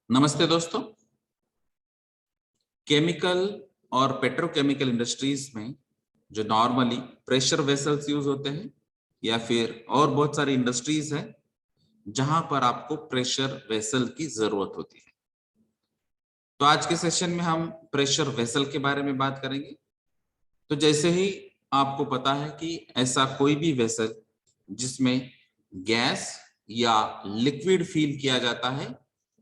नमस्ते दोस्तों। केमिकल और पेट्रोकेमिकल इंडस्ट्रीज में जो नॉर्मली प्रेशर वेसल्स यूज होते हैं या फिर और बहुत सारी इंडस्ट्रीज हैं जहां पर आपको प्रेशर वेसल की जरूरत होती है। तो आज के सेशन में हम प्रेशर वेसल के बारे में बात करेंगे। तो जैसे ही आपको पता है कि ऐसा कोई भी वेसल जिसमें गैस या लिक्विड फील किया जाता है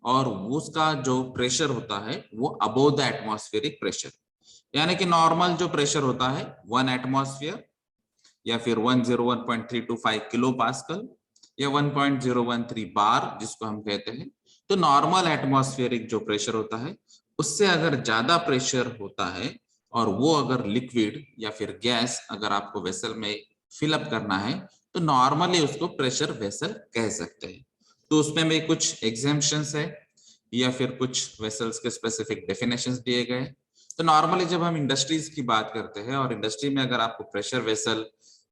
और उसका जो प्रेशर होता है वो अबोव द एटमॉस्फेरिक प्रेशर, यानी कि नॉर्मल जो प्रेशर होता है 1 एटमॉस्फेयर या फिर 101.325 किलो पास्कल या 1.013 बार जिसको हम कहते हैं। तो नॉर्मल एटमॉस्फेरिक जो प्रेशर होता है उससे अगर ज्यादा प्रेशर होता है और वो अगर लिक्विड या फिर गैस अगर आपको वेसल में फिलअप करना है तो नॉर्मली उसको प्रेशर वेसल कह सकते हैं। तो उसमें भी कुछ एग्जाम्पशंस है या फिर कुछ वेसल्स के स्पेसिफिक डेफिनेशंस दिए गए। तो नॉर्मली जब हम इंडस्ट्रीज की बात करते हैं और इंडस्ट्री में अगर आपको प्रेशर वेसल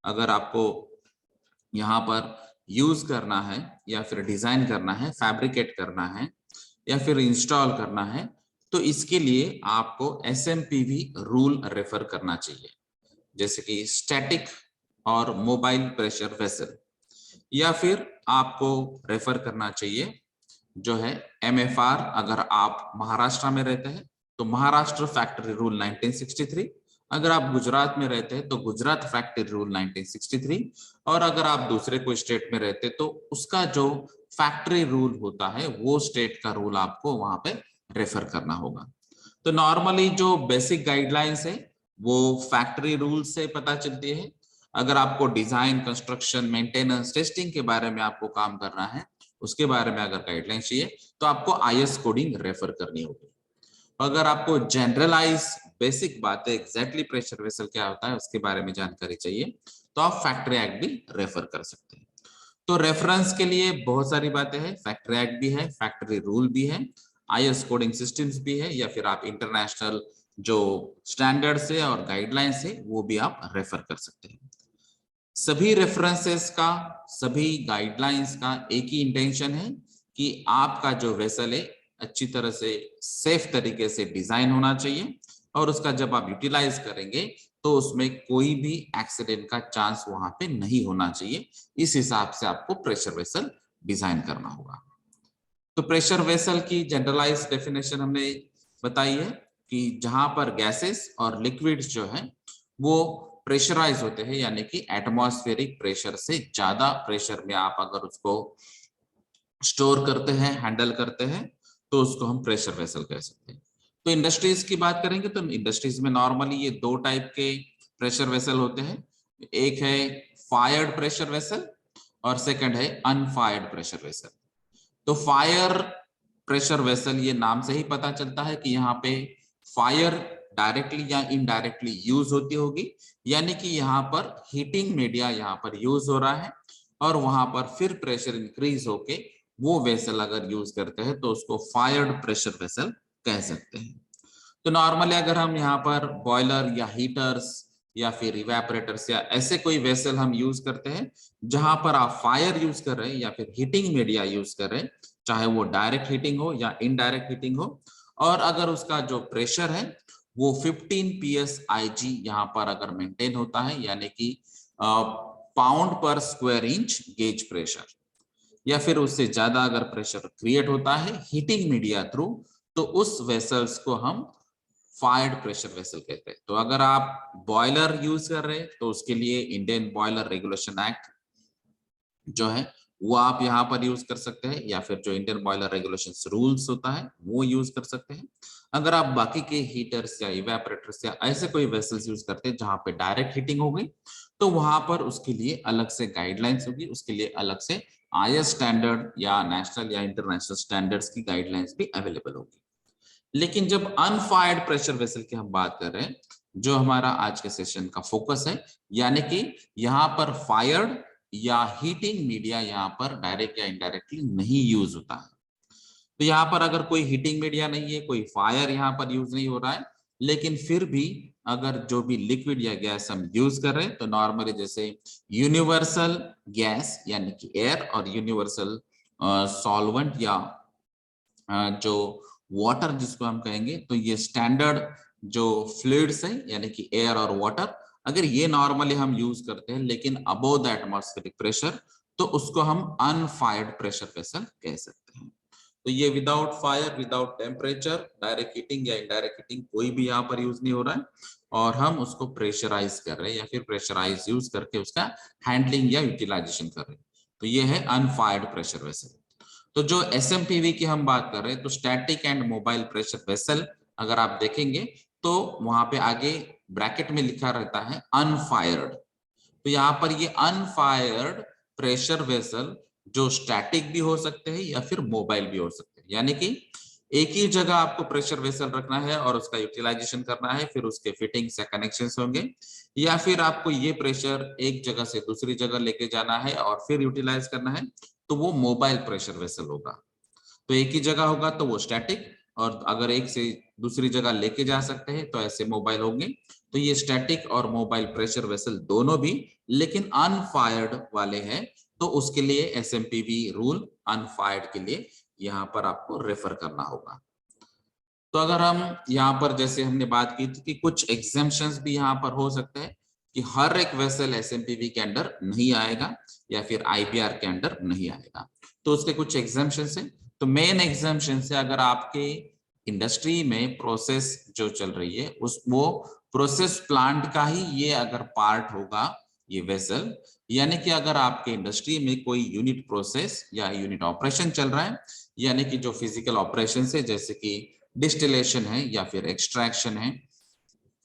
अगर आपको यहाँ पर यूज करना है या फिर डिजाइन करना है, फैब्रिकेट करना है या फिर इंस्टॉल करना है, तो इसके लिए आपको एसएमपीवी रूल रेफर करना चाहिए, जैसे कि स्टैटिक और मोबाइल प्रेशर वेसल, या फिर आपको रेफर करना चाहिए जो है एमएफआर। अगर आप महाराष्ट्र में रहते हैं तो महाराष्ट्र फैक्ट्री रूल 1963, अगर आप गुजरात में रहते हैं तो गुजरात फैक्ट्री रूल 1963, और अगर आप दूसरे कोई स्टेट में रहते तो उसका जो फैक्ट्री रूल होता है वो स्टेट का रूल आपको वहां पे रेफर करना होगा। तो नॉर्मली जो बेसिक गाइडलाइंस है वो फैक्ट्री रूल से पता चलती है। अगर आपको डिजाइन, कंस्ट्रक्शन, मेंटेनेंस, टेस्टिंग के बारे में आपको काम करना है, उसके बारे में अगर गाइडलाइन चाहिए तो आपको आईएस कोडिंग रेफर करनी होगी। अगर आपको जनरलाइज बेसिक बातें एग्जैक्टली प्रेशर वेसल क्या होता है उसके बारे में जानकारी चाहिए तो आप फैक्ट्री एक्ट भी रेफर कर सकते हैं। तो रेफरेंस के लिए बहुत सारी बातें हैं, फैक्ट्री एक्ट भी है, फैक्ट्री रूल भी है, आईएस कोडिंग सिस्टम्स भी है, या फिर आप इंटरनेशनल जो स्टैंडर्ड्स है और गाइडलाइंस है वो भी आप रेफर कर सकते हैं। सभी रेफरेंसेस का, सभी गाइडलाइंस का एक ही इंटेंशन है कि आपका जो वेसल है अच्छी तरह से सेफ तरीके से डिजाइन होना चाहिए और उसका जब आप यूटिलाइज करेंगे तो उसमें कोई भी एक्सीडेंट का चांस वहां पे नहीं होना चाहिए। इस हिसाब से आपको प्रेशर वेसल डिजाइन करना होगा। तो प्रेशर वेसल की जनरलाइज डेफिनेशन हमने बताई है कि जहां पर गैसेस और लिक्विड्स जो है वो प्रेशराइज होते हैं, यानी कि एटमॉस्फेरिक प्रेशर से ज्यादा प्रेशर में आप अगर उसको स्टोर करते हैं, हैंडल करते हैं, तो उसको हम प्रेशर वेसल कह सकते हैं। तो इंडस्ट्रीज की बात करेंगे तो इंडस्ट्रीज में नॉर्मली ये दो टाइप के प्रेशर वेसल होते हैं। एक है फायर्ड प्रेशर वेसल और सेकंड है अनफायर्ड प्रेशर वेसल। तो फायर प्रेशर वेसल, ये नाम से ही पता चलता है कि यहाँ पे फायर डायरेक्टली या इनडायरेक्टली यूज होती होगी, यानी कि यहाँ पर हीटिंग मीडिया यहाँ पर यूज हो रहा है और वहां पर फिर प्रेशर इंक्रीज होके वो वेसल अगर यूज करते हैं तो उसको फायर्ड प्रेशर वेसल कह सकते हैं। तो नॉर्मली अगर हम यहाँ पर बॉयलर या हीटर्स या फिर इवेपोरेटर्स या ऐसे कोई वेसल हम यूज करते हैं जहां पर आप फायर यूज कर रहे हैं या फिर हीटिंग मीडिया यूज कर रहे हैं, चाहे वो डायरेक्ट हीटिंग हो या इनडायरेक्ट हीटिंग हो, और अगर उसका जो प्रेशर है वो 15 psig यहाँ पर अगर मेंटेन होता है, यानी कि पाउंड पर स्क्वायर इंच गेज प्रेशर, या फिर उससे ज्यादा अगर प्रेशर क्रिएट होता है हीटिंग मीडिया थ्रू, तो उस वेसल्स को हम फायर्ड प्रेशर वेसल कहते हैं। तो अगर आप बॉयलर यूज कर रहे हैं तो उसके लिए इंडियन बॉयलर रेगुलेशन एक्ट जो है वो आप यहाँ पर यूज कर सकते हैं, या फिर जो इंडियन बॉयलर रेगुलेशंस रूल्स होता है वो यूज कर सकते हैं। अगर आप बाकी के हीटर्स या इवेपोरेटर्स या ऐसे कोई वेसल्स यूज करते हैं जहां पे डायरेक्ट हीटिंग हो गई, तो वहां पर उसके लिए अलग से गाइडलाइंस होगी, उसके लिए अलग से आईएस स्टैंडर्ड या नेशनल या इंटरनेशनल स्टैंडर्ड्स की गाइडलाइंस भी अवेलेबल होगी। लेकिन जब अनफायर्ड प्रेशर वेसल की हम बात कर रहे हैं, जो हमारा आज के सेशन का फोकस है, यानी कि यहाँ पर फायर्ड या हीटिंग मीडिया यहाँ पर डायरेक्ट या इनडायरेक्टली नहीं यूज होता है। तो यहाँ पर अगर कोई हीटिंग मीडिया नहीं है, कोई फायर यहाँ पर यूज नहीं हो रहा है, लेकिन फिर भी अगर जो भी लिक्विड या गैस हम यूज कर रहे हैं तो नॉर्मली जैसे यूनिवर्सल गैस यानी कि एयर और यूनिवर्सल सॉल्वेंट या जो वाटर जिसको हम कहेंगे, तो ये स्टैंडर्ड जो फ्लूइड्स है यानी कि एयर और वाटर, अगर ये नॉर्मली हम यूज करते हैं लेकिन अबोव द एटमॉस्फेरिक प्रेशर, तो उसको हम अनफायर्ड प्रेशर वेसल कह सकते हैं। तो ये without fire, without temperature, direct heating या इनडायरेक्ट हीटिंग कोई भी यहाँ पर यूज नहीं हो रहा है, और हम उसको प्रेशराइज कर रहे हैं या फिर प्रेशराइज यूज करके उसका हैंडलिंग या यूटिलाइजेशन कर रहे हैं। तो ये है अनफायर्ड प्रेशर वेसल। तो जो एसएमपीवी की हम बात कर रहे हैं, तो static and mobile pressure vessel, अगर आप देखेंगे तो वहां पे आगे ब्रैकेट में लिखा रहता है अनफायर्ड। तो यहाँ पर ये अनफायर्ड प्रेशर वेसल जो स्टैटिक भी हो सकते हैं या फिर मोबाइल भी हो सकते हैं, यानी कि एक ही जगह आपको प्रेशर वेसल रखना है और उसका यूटिलाइजेशन करना है, फिर उसके फिटिंग्स या कनेक्शंस होंगे, या फिर आपको ये प्रेशर एक जगह से दूसरी जगह लेके जाना है और फिर यूटिलाइज करना है, तो वो मोबाइल प्रेशर वेसल होगा। तो एक ही जगह होगा तो वो स्टैटिक, और अगर एक से दूसरी जगह लेके जा सकते हैं तो ऐसे मोबाइल होंगे। तो ये स्टैटिक और मोबाइल प्रेशर वेसल दोनों भी, लेकिन अनफायर्ड वाले हैं, तो उसके लिए एसएमपीवी रूल अनफायर्ड के लिए यहाँ पर आपको रेफर करना होगा। तो अगर हम यहाँ पर जैसे हमने बात की थी कि कुछ एग्जेम्पशंस भी यहाँ पर हो सकते हैं कि हर एक वेसल एसएमपीवी के अंडर नहीं आएगा या फिर आईपीआर के अंडर नहीं आएगा, तो उसके कुछ एग्जेम्पशंस हैं। तो मेन एग्जेम्पशन से, अगर आपके इंडस्ट्री में प्रोसेस जो चल रही है उस वो प्रोसेस प्लांट का ही ये अगर पार्ट होगा ये वेसल, यानी कि अगर आपके इंडस्ट्री में कोई यूनिट प्रोसेस या यूनिट ऑपरेशन चल रहा है, यानी कि जो फिजिकल ऑपरेशन है जैसे कि डिस्टिलेशन है या फिर एक्सट्रैक्शन है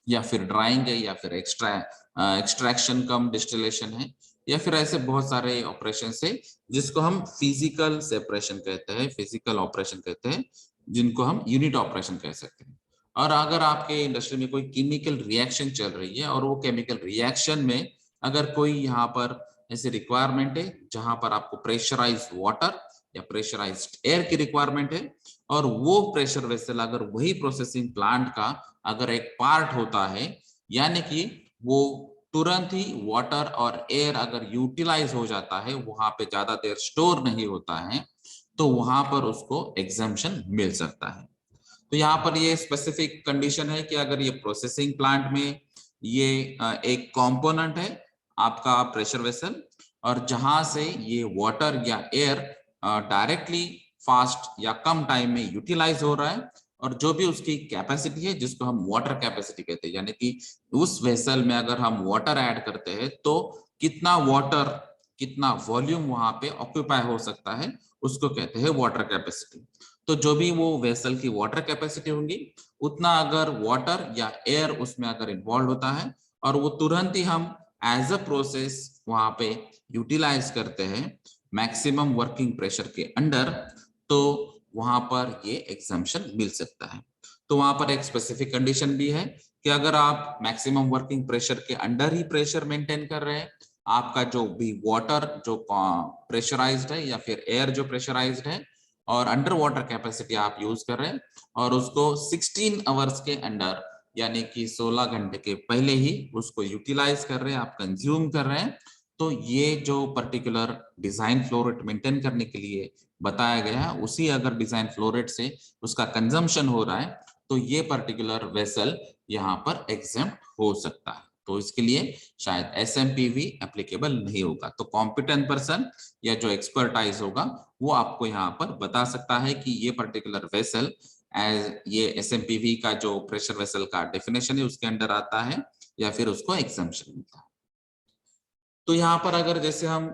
या फिर ड्राइंग है या फिर एक्सट्रैक्शन कम डिस्टिलेशन है, या फिर ऐसे बहुत सारे ऑपरेशन है जिसको हम फिजिकल सेपरेशन कहते हैं, फिजिकल ऑपरेशन कहते हैं, जिनको हम यूनिट ऑपरेशन कह सकते हैं। और अगर आपके इंडस्ट्री में कोई केमिकल रिएक्शन चल रही है और वो केमिकल रिएक्शन में अगर कोई यहाँ पर ऐसे रिक्वायरमेंट है जहां पर आपको प्रेशराइज वाटर या प्रेशराइज्ड एयर की रिक्वायरमेंट है, और वो प्रेशर वेसल अगर वही प्रोसेसिंग प्लांट का अगर एक पार्ट होता है, यानी कि वो तुरंत ही वाटर और एयर अगर यूटिलाइज हो जाता है, वहां पे ज्यादा देर स्टोर नहीं होता है, तो वहां पर उसको एग्जम्पशन मिल सकता है। तो यहाँ पर ये स्पेसिफिक कंडीशन है कि अगर ये प्रोसेसिंग प्लांट में ये एक कंपोनेंट है आपका प्रेशर वेसल, और जहां से ये वाटर या एयर डायरेक्टली फास्ट या कम टाइम में यूटिलाइज हो रहा है, और जो भी उसकी कैपेसिटी है जिसको हम वाटर कैपेसिटी कहते हैं, यानी कि उस वेसल में अगर हम वाटर ऐड करते हैं तो कितना वाटर, कितना वॉल्यूम वहां पे ऑक्यूपाई हो सकता है, उसको कहते हैं वाटर कैपेसिटी। तो जो भी वो वेसल की वाटर कैपेसिटी होगी, उतना अगर वाटर या एयर उसमें अगर इन्वॉल्व होता है और वो तुरंत ही हम एज अ प्रोसेस वहां पे यूटिलाइज करते हैं मैक्सिमम वर्किंग प्रेशर के अंडर, तो वहां पर ये एग्जम्पशन मिल सकता है। तो वहां पर एक स्पेसिफिक कंडीशन भी है कि अगर आप मैक्सिमम वर्किंग प्रेशर के अंडर ही प्रेशर मेंटेन कर रहे हैं, आपका जो भी वाटर जो प्रेशराइज्ड है या फिर एयर जो प्रेशराइज्ड है और अंडर वाटर कैपेसिटी आप यूज कर रहे हैं, और उसको 16 आवर्स के अंडर यानी कि 16 घंटे के पहले ही उसको यूटिलाइज कर रहे हैं, आप कंज्यूम कर रहे हैं, तो ये जो particular design flow rate maintain करने के लिए बताया गया है, उसी अगर डिजाइन फ्लो रेट से उसका कंजम्पशन हो रहा है, तो ये पर्टिकुलर वेसल यहाँ पर एग्जेम्प्ट हो सकता है। तो इसके लिए शायद एसएमपीवी एप्लीकेबल नहीं होगा। तो कॉम्पिटेंट पर्सन या जो एक्सपर्टाइज होगा वो आपको यहाँ पर बता सकता है कि ये पर्टिकुलर वेसल एज ये एसएमपीवी का जो प्रेशर वेसल का डेफिनेशन है उसके अंडर आता है या फिर उसको एग्जम्पशन मिलता है। तो यहाँ पर अगर जैसे हम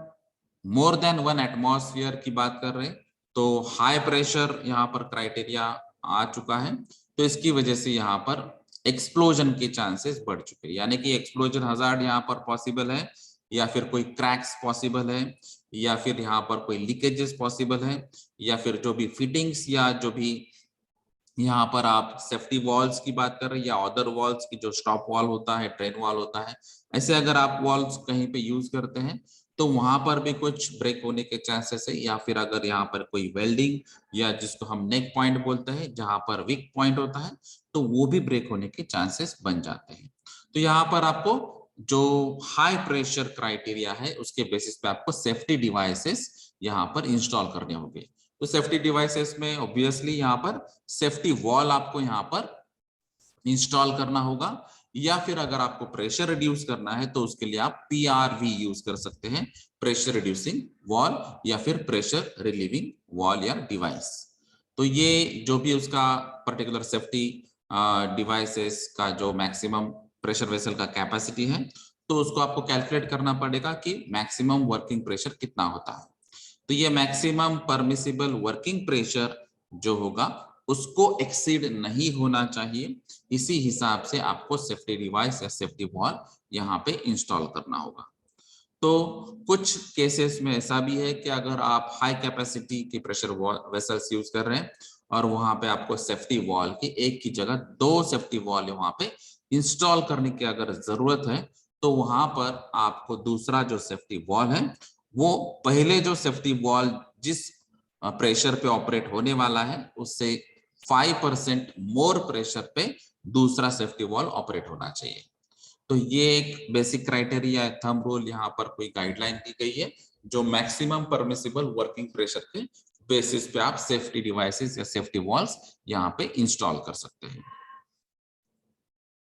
मोर देन 1 एटमॉस्फेयर की बात कर रहे हैं, तो हाई प्रेशर यहाँ पर क्राइटेरिया आ चुका है, तो इसकी वजह से यहाँ पर एक्सप्लोजन के चांसेस बढ़ चुके हैं, यानी कि एक्सप्लोजन हजार्ड यहाँ पर पॉसिबल है, या फिर कोई क्रैक्स पॉसिबल है, या फिर यहाँ पर कोई लीकेजेस पॉसिबल है, या फिर जो भी फिटिंग्स या जो भी यहाँ पर आप सेफ्टी वॉल्स की बात कर रहे हैं या अदर वॉल्स की, जो स्टॉप वॉल होता है, ट्रेन वॉल होता है, ऐसे अगर आप वॉल्स कहीं पे यूज करते हैं तो वहां पर भी कुछ ब्रेक होने के चांसेस है, या फिर अगर यहाँ पर कोई वेल्डिंग या जिसको हम नेक पॉइंट बोलते हैं जहां पर वीक पॉइंट होता है, तो वो भी ब्रेक होने के चांसेस बन जाते हैं। तो यहाँ पर आपको जो हाई प्रेशर क्राइटेरिया है उसके बेसिस पे आपको सेफ्टी डिवाइसेस यहाँ पर इंस्टॉल करने होंगे। तो सेफ्टी डिवाइसेस में ऑब्वियसली यहाँ पर सेफ्टी वॉल आपको यहाँ पर इंस्टॉल करना होगा, या फिर अगर आपको प्रेशर रिड्यूस करना है तो उसके लिए आप PRV यूज कर सकते हैं, प्रेशर रिड्यूसिंग वॉल या फिर प्रेशर रिलीविंग वॉल या डिवाइस। तो ये जो भी उसका पर्टिकुलर सेफ्टी डिवाइसेस का जो मैक्सिमम प्रेशर वेसल का कैपेसिटी है, तो उसको आपको कैलकुलेट करना पड़ेगा कि मैक्सिमम वर्किंग प्रेशर कितना होता है। तो ये मैक्सिमम परमिसिबल वर्किंग प्रेशर जो होगा उसको एक्सीड नहीं होना चाहिए, इसी हिसाब से आपको सेफ्टी डिवाइस या सेफ्टी वॉल यहाँ पे इंस्टॉल करना होगा। तो कुछ केसेस में ऐसा भी है कि अगर आप हाई कैपेसिटी की प्रेशर वेसल्स यूज कर रहे हैं और वहां पे आपको सेफ्टी वॉल की एक की जगह 2 सेफ्टी वॉल वहां पे इंस्टॉल करने की अगर जरूरत है, तो वहां पर आपको दूसरा जो सेफ्टी वॉल है वो पहले जो सेफ्टी वॉल जिस प्रेशर पे ऑपरेट होने वाला है उससे 5% मोर प्रेशर पे दूसरा सेफ्टी वॉल ऑपरेट होना चाहिए। तो ये एक बेसिक क्राइटेरिया है, थंब रूल, यहाँ पर कोई गाइडलाइन दी गई है जो मैक्सिमम परमिसिबल वर्किंग प्रेशर के बेसिस पे आप सेफ्टी डिवाइसेस या सेफ्टी वॉल्स यहाँ पे इंस्टॉल कर सकते हैं।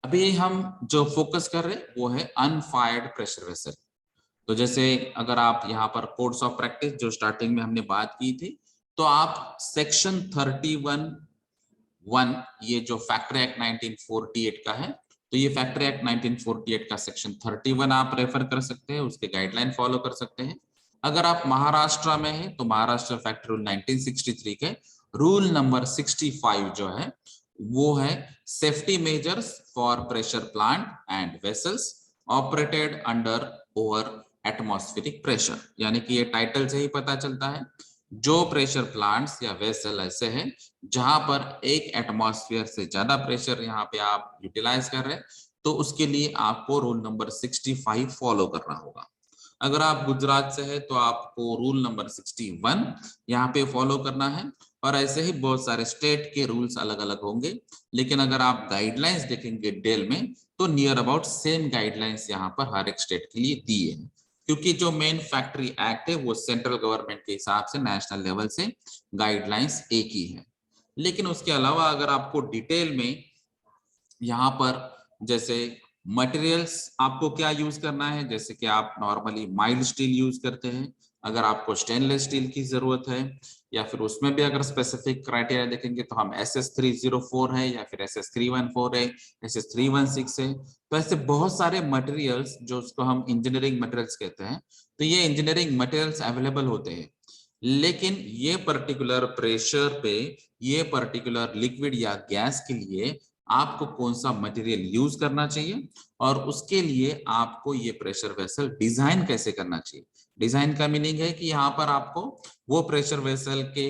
अभी हम जो फोकस कर रहे हैं वो है अनफायर्ड प्रेशर वेसल। तो जैसे अगर आप यहाँ पर कोड्स ऑफ प्रैक्टिस जो स्टार्टिंग में हमने बात की थी, तो आप सेक्शन 31(1) ये जो फैक्ट्री एक्ट 1948 का है, तो ये फैक्ट्री एक्ट 1948 का सेक्शन 31 आप रेफर कर सकते हैं, उसके गाइडलाइन फॉलो कर सकते हैं। अगर आप महाराष्ट्र में हैं तो महाराष्ट्र फैक्ट्री रूल 1963 के रूल नंबर 65 जो है वो है safety measures for pressure plant and vessels operated under over atmospheric pressure. यानी कि ये टाइटल से ही पता चलता है, जो प्रेशर प्लांट्स या वेसल ऐसे हैं जहां पर एक एटमॉस्फेयर से ज्यादा प्रेशर यहाँ पे आप यूटिलाइज कर रहे हैं, तो उसके लिए आपको रूल नंबर 65 फॉलो करना होगा। अगर आप गुजरात से है तो आपको रूल नंबर 61 यहाँ पे फॉलो करना है, और ऐसे ही बहुत सारे स्टेट के रूल्स अलग अलग होंगे, लेकिन अगर आप गाइडलाइंस देखेंगे डिटेल में तो नियर अबाउट सेम गाइडलाइंस यहाँ पर हर एक स्टेट के लिए दिए हैं, क्योंकि जो मेन फैक्ट्री एक्ट है वो सेंट्रल गवर्नमेंट के हिसाब से नेशनल लेवल से गाइडलाइंस एक ही है। लेकिन उसके अलावा अगर आपको डिटेल में यहाँ पर जैसे मटेरियल्स आपको क्या यूज करना है, जैसे कि आप नॉर्मली माइल्ड स्टील यूज करते हैं, अगर आपको स्टेनलेस स्टील की जरूरत है, या फिर उसमें भी अगर स्पेसिफिक क्राइटेरिया देखेंगे तो हम SS304 है या फिर SS314 है, SS316 है। तो ऐसे बहुत सारे मटेरियल्स जो उसको हम इंजीनियरिंग मटेरियल्स कहते हैं, तो ये इंजीनियरिंग मटेरियल्स अवेलेबल होते हैं, लेकिन ये पर्टिकुलर प्रेशर पे ये पर्टिकुलर लिक्विड या गैस के लिए आपको कौन सा मटेरियल यूज करना चाहिए और उसके लिए आपको ये प्रेशर वेसल डिजाइन कैसे करना चाहिए। डिजाइन का मीनिंग है कि यहाँ पर आपको वो प्रेशर वेसल के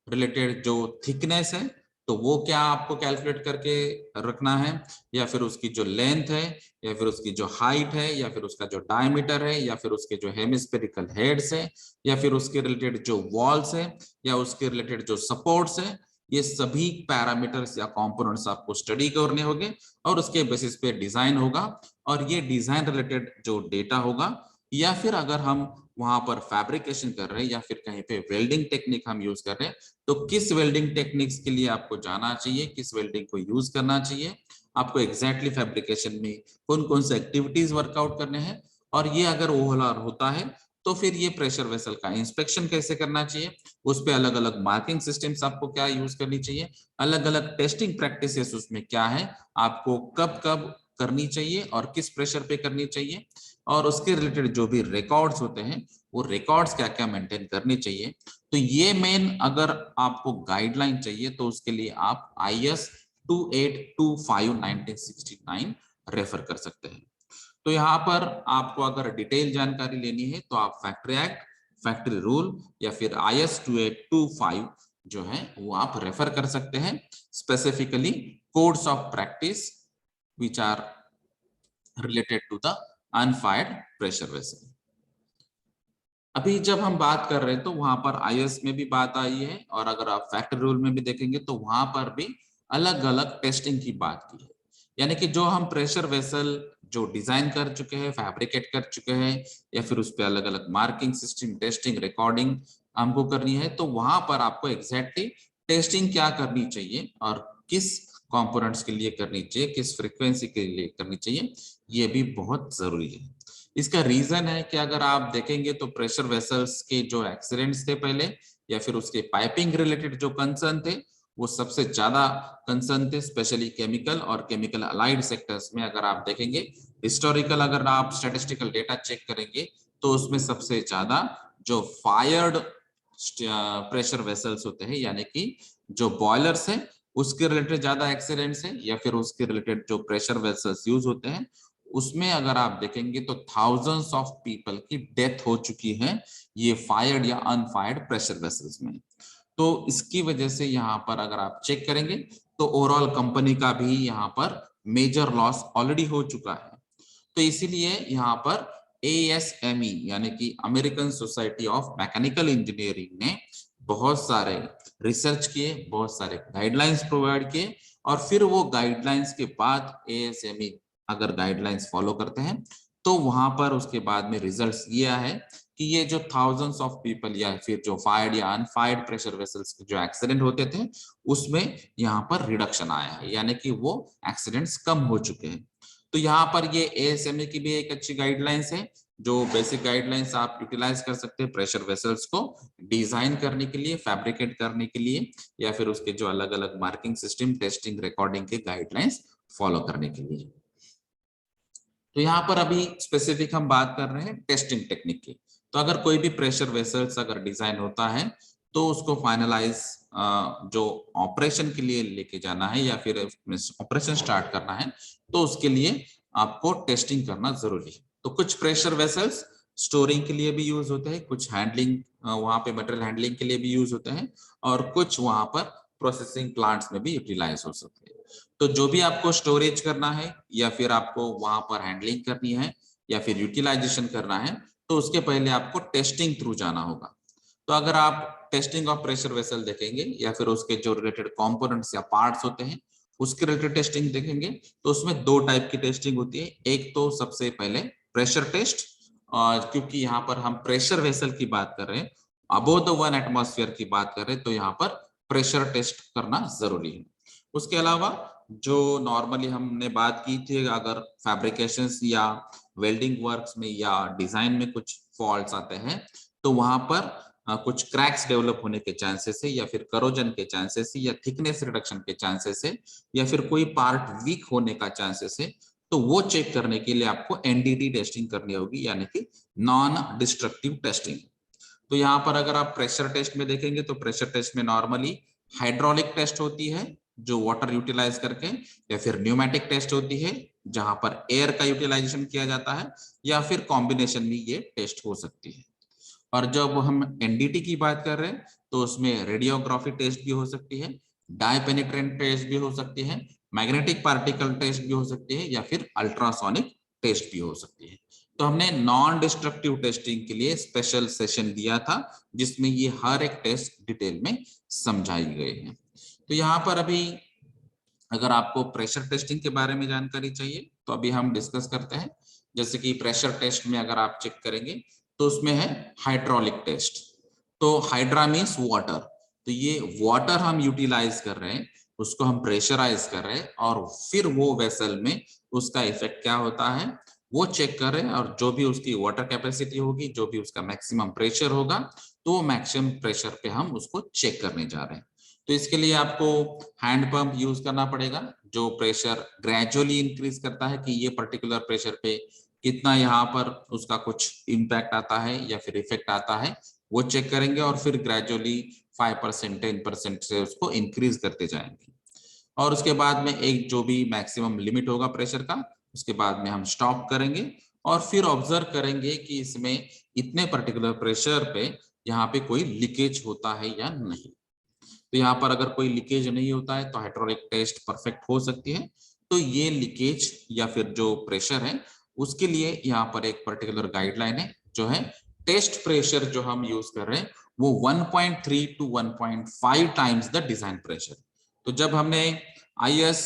रिलेटेड जो थिकनेस है तो वो क्या आपको कैलकुलेट करके रखना है, या फिर उसकी जो लेंथ है, या फिर उसकी जो हाइट है, या फिर उसका जो डायमीटर है, या फिर उसके जो हेमिस्फेरिकल हेड्स है, या फिर उसके रिलेटेड जो वॉल्स है, या उसके रिलेटेड जो सपोर्ट्स है, ये सभी पैरामीटर्स या कंपोनेंट्स आपको स्टडी करने होंगे और उसके बेसिस पे डिजाइन होगा। और ये डिजाइन रिलेटेड जो डेटा होगा, या फिर अगर हम वहां पर फैब्रिकेशन कर रहे हैं या फिर कहीं पे वेल्डिंग टेक्निक हम यूज कर रहे हैं, तो किस वेल्डिंग टेक्निक्स के लिए आपको जाना चाहिए, किस वेल्डिंग को यूज करना चाहिए, आपको एग्जैक्टली फैब्रिकेशन में कौन कौन से एक्टिविटीज वर्कआउट करने हैं, और ये अगर ओवरऑल होता है तो फिर ये प्रेशर वेसल का इंस्पेक्शन कैसे करना चाहिए, उस पे अलग अलग मार्किंग सिस्टम्स आपको क्या यूज करनी चाहिए, अलग अलग टेस्टिंग प्रैक्टिसेस उसमें क्या है, आपको कब कब करनी चाहिए और किस प्रेशर पे करनी चाहिए, और उसके रिलेटेड जो भी रिकॉर्ड्स होते हैं वो रिकॉर्ड्स क्या क्या मेंटेन करनी चाहिए। तो ये मेन अगर आपको गाइडलाइन चाहिए तो उसके लिए आप IS 2825/1969 रेफर कर सकते हैं। तो यहाँ पर आपको अगर डिटेल जानकारी लेनी है तो आप फैक्ट्री एक्ट, फैक्ट्री रूल या फिर IS 2825 जो है वो आप रेफर कर सकते हैं, specifically codes of practice which are related to the unfired pressure vessel. अभी जब हम बात कर रहे हैं तो वहां पर IS में भी बात आई है, और अगर आप फैक्ट्री रूल में भी देखेंगे तो वहां पर भी अलग अलग टेस्टिंग की बात की है। यानी कि जो हम प्रेशर वेसल जो डिजाइन कर चुके हैं, फैब्रिकेट कर चुके हैं, या फिर उस पर अलग अलग मार्किंग सिस्टम, टेस्टिंग, रिकॉर्डिंग हमको करनी है, तो वहां पर आपको एग्जैक्टली टेस्टिंग क्या करनी चाहिए और किस कंपोनेंट्स के लिए करनी चाहिए, किस फ्रीक्वेंसी के लिए करनी चाहिए, ये भी बहुत जरूरी है। इसका रीजन है कि अगर आप देखेंगे तो प्रेशर वेसल्स के जो एक्सीडेंट्स थे पहले, या फिर उसके पाइपिंग रिलेटेड जो कंसर्न थे, वो सबसे ज्यादा कंसर्न थे स्पेशली केमिकल और केमिकल अलाइड सेक्टर्स में। अगर आप देखेंगे हिस्टोरिकल, अगर आप स्टैटिस्टिकल डेटा चेक करेंगे, तो उसमें सबसे ज्यादा जो फायर्ड प्रेशर वेसल्स होते हैं, यानी कि जो बॉयलर्स है, उसके रिलेटेड ज्यादा एक्सीडेंट्स है, या फिर उसके रिलेटेड जो प्रेशर वेसल्स यूज होते हैं, उसमें अगर आप देखेंगे तो थाउजेंड्स ऑफ पीपल की डेथ हो चुकी है ये फायर्ड या अनफायर्ड प्रेशर वेसल्स में। तो इसकी वजह से यहाँ पर अगर आप चेक करेंगे तो ओवरऑल कंपनी का भी यहाँ पर मेजर लॉस ऑलरेडी हो चुका है। तो इसीलिए यहाँ पर ASME यानी कि American society of mechanical engineering ने बहुत सारे रिसर्च किए, बहुत सारे गाइडलाइंस प्रोवाइड किए, और फिर वो गाइडलाइंस के बाद ASME अगर गाइडलाइंस फॉलो करते हैं तो वहां पर उसके बाद में रिजल्ट्स ये है कि ये जो थाउजेंड्स ऑफ पीपल या फिर जो फायर्ड या अनफायर्ड प्रेशर वेसल्स के जो एक्सीडेंट होते थे, उसमें यहाँ पर रिडक्शन आया है, यानी कि वो एक्सीडेंट्स कम हो चुके हैं। तो यहाँ पर ये ASME की भी एक अच्छी गाइडलाइंस है, जो बेसिक गाइडलाइंस आप यूटिलाइज कर सकते हैं प्रेशर वेसल्स को डिजाइन करने के लिए, फैब्रिकेट करने के लिए, या फिर उसके जो अलग अलग मार्किंग सिस्टम, टेस्टिंग, रिकॉर्डिंग के गाइडलाइंस फॉलो करने के लिए। तो यहाँ पर अभी स्पेसिफिक हम बात कर रहे हैं टेस्टिंग टेक्निक की। तो अगर कोई भी प्रेशर वेसल्स अगर डिजाइन होता है, तो उसको फाइनलाइज जो ऑपरेशन के लिए लेके जाना है या फिर ऑपरेशन स्टार्ट करना है, तो उसके लिए आपको टेस्टिंग करना जरूरी है। तो कुछ प्रेशर वेसल्स स्टोरिंग के लिए भी यूज होते हैं, कुछ हैंडलिंग, वहां पे मटेरियल हैंडलिंग के लिए भी यूज होते हैं, और कुछ वहां पर प्रोसेसिंग प्लांट्स में भी यूटिलाइज हो सकते हैं। तो जो भी आपको स्टोरेज करना है या फिर आपको वहां पर हैंडलिंग करनी है या फिर यूटिलाइजेशन करना है, तो उसके पहले आपको टेस्टिंग थ्रू जाना होगा। तो अगर आप टेस्टिंग ऑफ प्रेशर वेसल देखेंगे या फिर उसके जो रिलेटेड कंपोनेंट्स या पार्ट्स होते हैं उसके रिलेटेड टेस्टिंग देखेंगे, तो उसमें दो टाइप की टेस्टिंग होती है। एक तो सबसे पहले प्रेशर टेस्ट, और क्योंकि यहाँ पर हम प्रेशर वेसल की बात कर रहे हैं, अबोव द 1 एटमॉस्फेयर की बात कर रहे हैं, तो यहाँ पर प्रेशर टेस्ट करना जरूरी है। उसके अलावा जो नॉर्मली हमने बात की थी, अगर फैब्रिकेशंस या वेल्डिंग वर्क्स में या डिजाइन में कुछ फॉल्ट्स आते हैं, तो वहां पर कुछ क्रैक्स डेवलप होने के चांसेस है, या फिर करोजन के चांसेस है, या थिकनेस रिडक्शन के चांसेस है, या फिर कोई पार्ट वीक होने का चांसेस है, तो वो चेक करने के लिए आपको NDT टेस्टिंग करनी होगी, यानी कि नॉन डिस्ट्रक्टिव टेस्टिंग। तो यहाँ पर अगर आप प्रेशर टेस्ट में देखेंगे तो प्रेशर टेस्ट में नॉर्मली हाइड्रोलिक टेस्ट होती है जो वाटर यूटिलाइज करके, या फिर न्यूमेटिक टेस्ट होती है जहां पर एयर का यूटिलाइजेशन किया जाता है, या फिर कॉम्बिनेशन में ये टेस्ट हो सकती है। और जब हम NDT की बात कर रहे हैं तो उसमें रेडियोग्राफी टेस्ट भी हो सकती है, डाई पेनिट्रेंट टेस्ट भी हो सकती है, मैग्नेटिक पार्टिकल टेस्ट भी हो सकती है, या फिर अल्ट्रासोनिक टेस्ट भी हो सकती है। तो हमने नॉन डिस्ट्रक्टिव टेस्टिंग के लिए स्पेशल सेशन दिया था जिसमें ये हर एक टेस्ट डिटेल में समझाई गए हैं। तो यहाँ पर अभी अगर आपको प्रेशर टेस्टिंग के बारे में जानकारी चाहिए तो अभी हम डिस्कस करते हैं। जैसे कि प्रेशर टेस्ट में अगर आप चेक करेंगे तो उसमें है हाइड्रोलिक टेस्ट। तो हाइड्रा मीन्स वाटर, तो ये वाटर हम यूटिलाइज कर रहे हैं, उसको हम प्रेशराइज कर रहे हैं, और फिर वो वेसल में उसका इफेक्ट क्या होता है वो चेक कर रहे हैं, और जो भी उसकी वाटर कैपेसिटी होगी, जो भी उसका मैक्सिमम प्रेशर होगा, तो वो मैक्सिमम प्रेशर पे हम उसको चेक करने जा रहे हैं। तो इसके लिए आपको हैंड पंप यूज करना पड़ेगा जो प्रेशर ग्रेजुअली इंक्रीज करता है कि ये पर्टिकुलर प्रेशर पे कितना यहाँ पर उसका कुछ इम्पैक्ट आता है या फिर इफेक्ट आता है, वो चेक करेंगे, और फिर ग्रेजुअली 5% 10% से उसको इंक्रीज करते जाएंगे। और उसके बाद में एक जो भी मैक्सिमम लिमिट होगा प्रेशर का, उसके बाद में हम स्टॉप करेंगे, और फिर ऑब्जर्व करेंगे कि इसमें इतने पर्टिकुलर प्रेशर पे यहाँ पे कोई लीकेज होता है या नहीं। तो यहाँ पर अगर कोई लीकेज नहीं होता है तो हाइड्रोलिक टेस्ट परफेक्ट हो सकती है। तो ये लीकेज या फिर जो प्रेशर है उसके लिए यहाँ पर एक पर्टिकुलर गाइडलाइन है जो है टेस्ट प्रेशर जो हम यूज कर रहे हैं वो 1.3 to 1.5 times the design pressure. तो जब हमने IS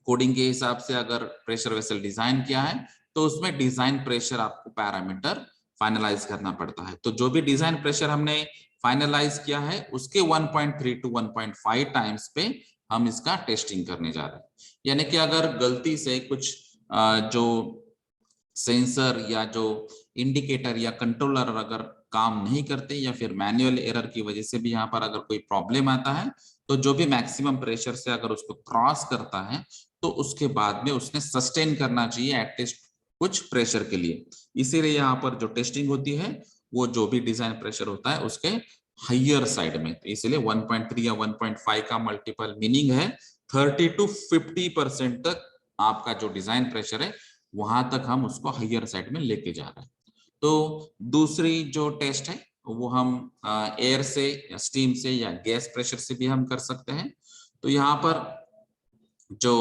कोडिंग के हिसाब से अगर प्रेशर वेसल डिजाइन किया है तो उसमें डिजाइन प्रेशर आपको पैरामीटर फाइनलाइज करना पड़ता है। तो जो भी डिजाइन प्रेशर हमने फाइनलाइज किया है उसके 1.3 to 1.5 टाइम्स पे हम इसका टेस्टिंग करने जा रहे हैं। यानी कि अगर गलती से कुछ जो सेंसर या जो इंडिकेटर या कंट्रोलर अगर काम नहीं करते या फिर मैनुअल एरर की वजह से भी यहाँ पर अगर कोई प्रॉब्लम आता है, तो जो भी मैक्सिमम प्रेशर से अगर उसको क्रॉस करता है तो उसके बाद में उसने सस्टेन करना चाहिए एटलीस्ट कुछ प्रेशर के लिए। इसीलिए यहाँ पर जो टेस्टिंग होती है वो जो भी डिजाइन प्रेशर होता है उसके हाइयर साइड में, तो इसलिए 1.3 या 1.5 का मल्टीपल मीनिंग है 30 to 50% तक आपका जो डिजाइन प्रेशर है वहां तक हम उसको हाइयर साइड में लेके जा रहे हैं। तो दूसरी जो टेस्ट है वो हम एयर से या स्टीम से या गैस प्रेशर से भी हम कर सकते हैं। तो यहाँ पर जो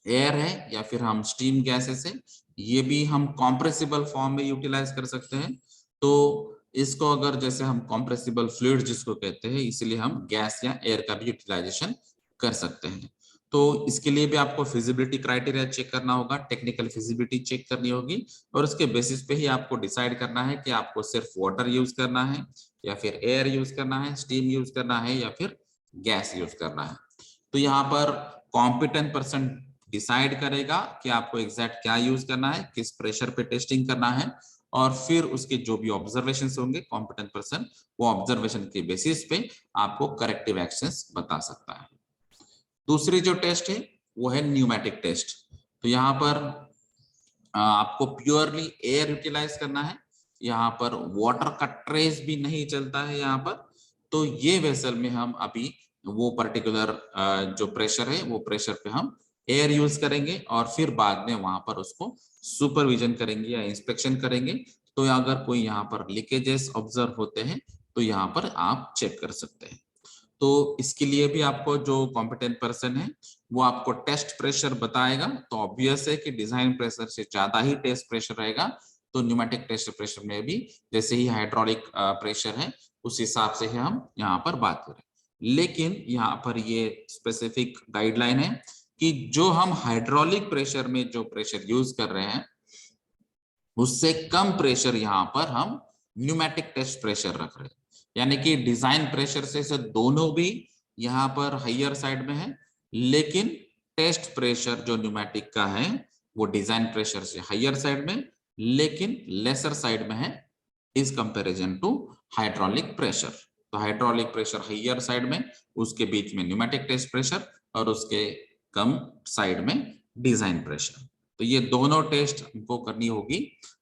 एयर है या फिर हम स्टीम गैसेस है ये भी हम कॉम्प्रेसिबल फॉर्म में यूटिलाइज कर सकते हैं। तो इसको अगर जैसे हम कॉम्प्रेसिबल फ्लूइड जिसको कहते हैं, इसलिए हम गैस या एयर का भी यूटिलाइजेशन कर सकते हैं। तो इसके लिए भी आपको फिजिबिलिटी क्राइटेरिया चेक करना होगा, टेक्निकल फिजिबिलिटी चेक करनी होगी और उसके बेसिस पे ही आपको डिसाइड करना है कि आपको सिर्फ वाटर यूज करना है या फिर एयर यूज करना है, स्टीम यूज करना है या फिर गैस यूज करना है। तो यहाँ पर कॉम्पिटेंट पर्सन डिसाइड करेगा कि आपको एग्जैक्ट क्या यूज करना है, किस प्रेशर पे टेस्टिंग करना है और फिर उसके जो भी ऑब्जर्वेशंस होंगे कॉम्पिटेंट पर्सन वो ऑब्जर्वेशन के बेसिस पे आपको करेक्टिव एक्शंस बता सकता है। दूसरी जो टेस्ट है वो है न्यूमेटिक टेस्ट। तो यहाँ पर आपको प्योरली एयर यूटिलाइज करना है, यहाँ पर वाटर का ट्रेस भी नहीं चलता है यहाँ पर। तो ये वेसल में हम अभी वो पर्टिकुलर जो प्रेशर है वो प्रेशर पे हम एयर यूज करेंगे और फिर बाद में वहां पर उसको सुपरविजन करेंगे या इंस्पेक्शन करेंगे। तो अगर कोई यहाँ पर लीकेजेस ऑब्जर्व होते हैं तो यहाँ पर आप चेक कर सकते हैं। तो इसके लिए भी आपको जो कॉम्पिटेंट पर्सन है वो आपको टेस्ट प्रेशर बताएगा। तो ऑब्वियस है कि डिजाइन प्रेशर से ज्यादा ही टेस्ट प्रेशर रहेगा। तो न्यूमेटिक टेस्ट प्रेशर में भी जैसे ही हाइड्रोलिक प्रेशर है उस हिसाब से ही हम यहाँ पर बात करें। लेकिन यहाँ पर ये स्पेसिफिक गाइडलाइन है कि जो हम हाइड्रोलिक प्रेशर में जो प्रेशर यूज कर रहे हैं उससे कम प्रेशर यहाँ पर हम न्यूमेटिक टेस्ट प्रेशर रख रहे हैं। यानी कि डिजाइन प्रेशर से दोनों भी यहाँ पर हाइयर साइड में है, लेकिन टेस्ट प्रेशर जो न्यूमेटिक का है वो डिजाइन प्रेशर से हाइयर साइड में लेकिन लेसर साइड में है is comparison to hydraulic pressure. तो हाइड्रोलिक प्रेशर हाइयर साइड में, उसके बीच में न्यूमेटिक टेस्ट प्रेशर और उसके कम साइड में डिजाइन प्रेशर। तो ये दोनों टेस्ट हमको करनी होगी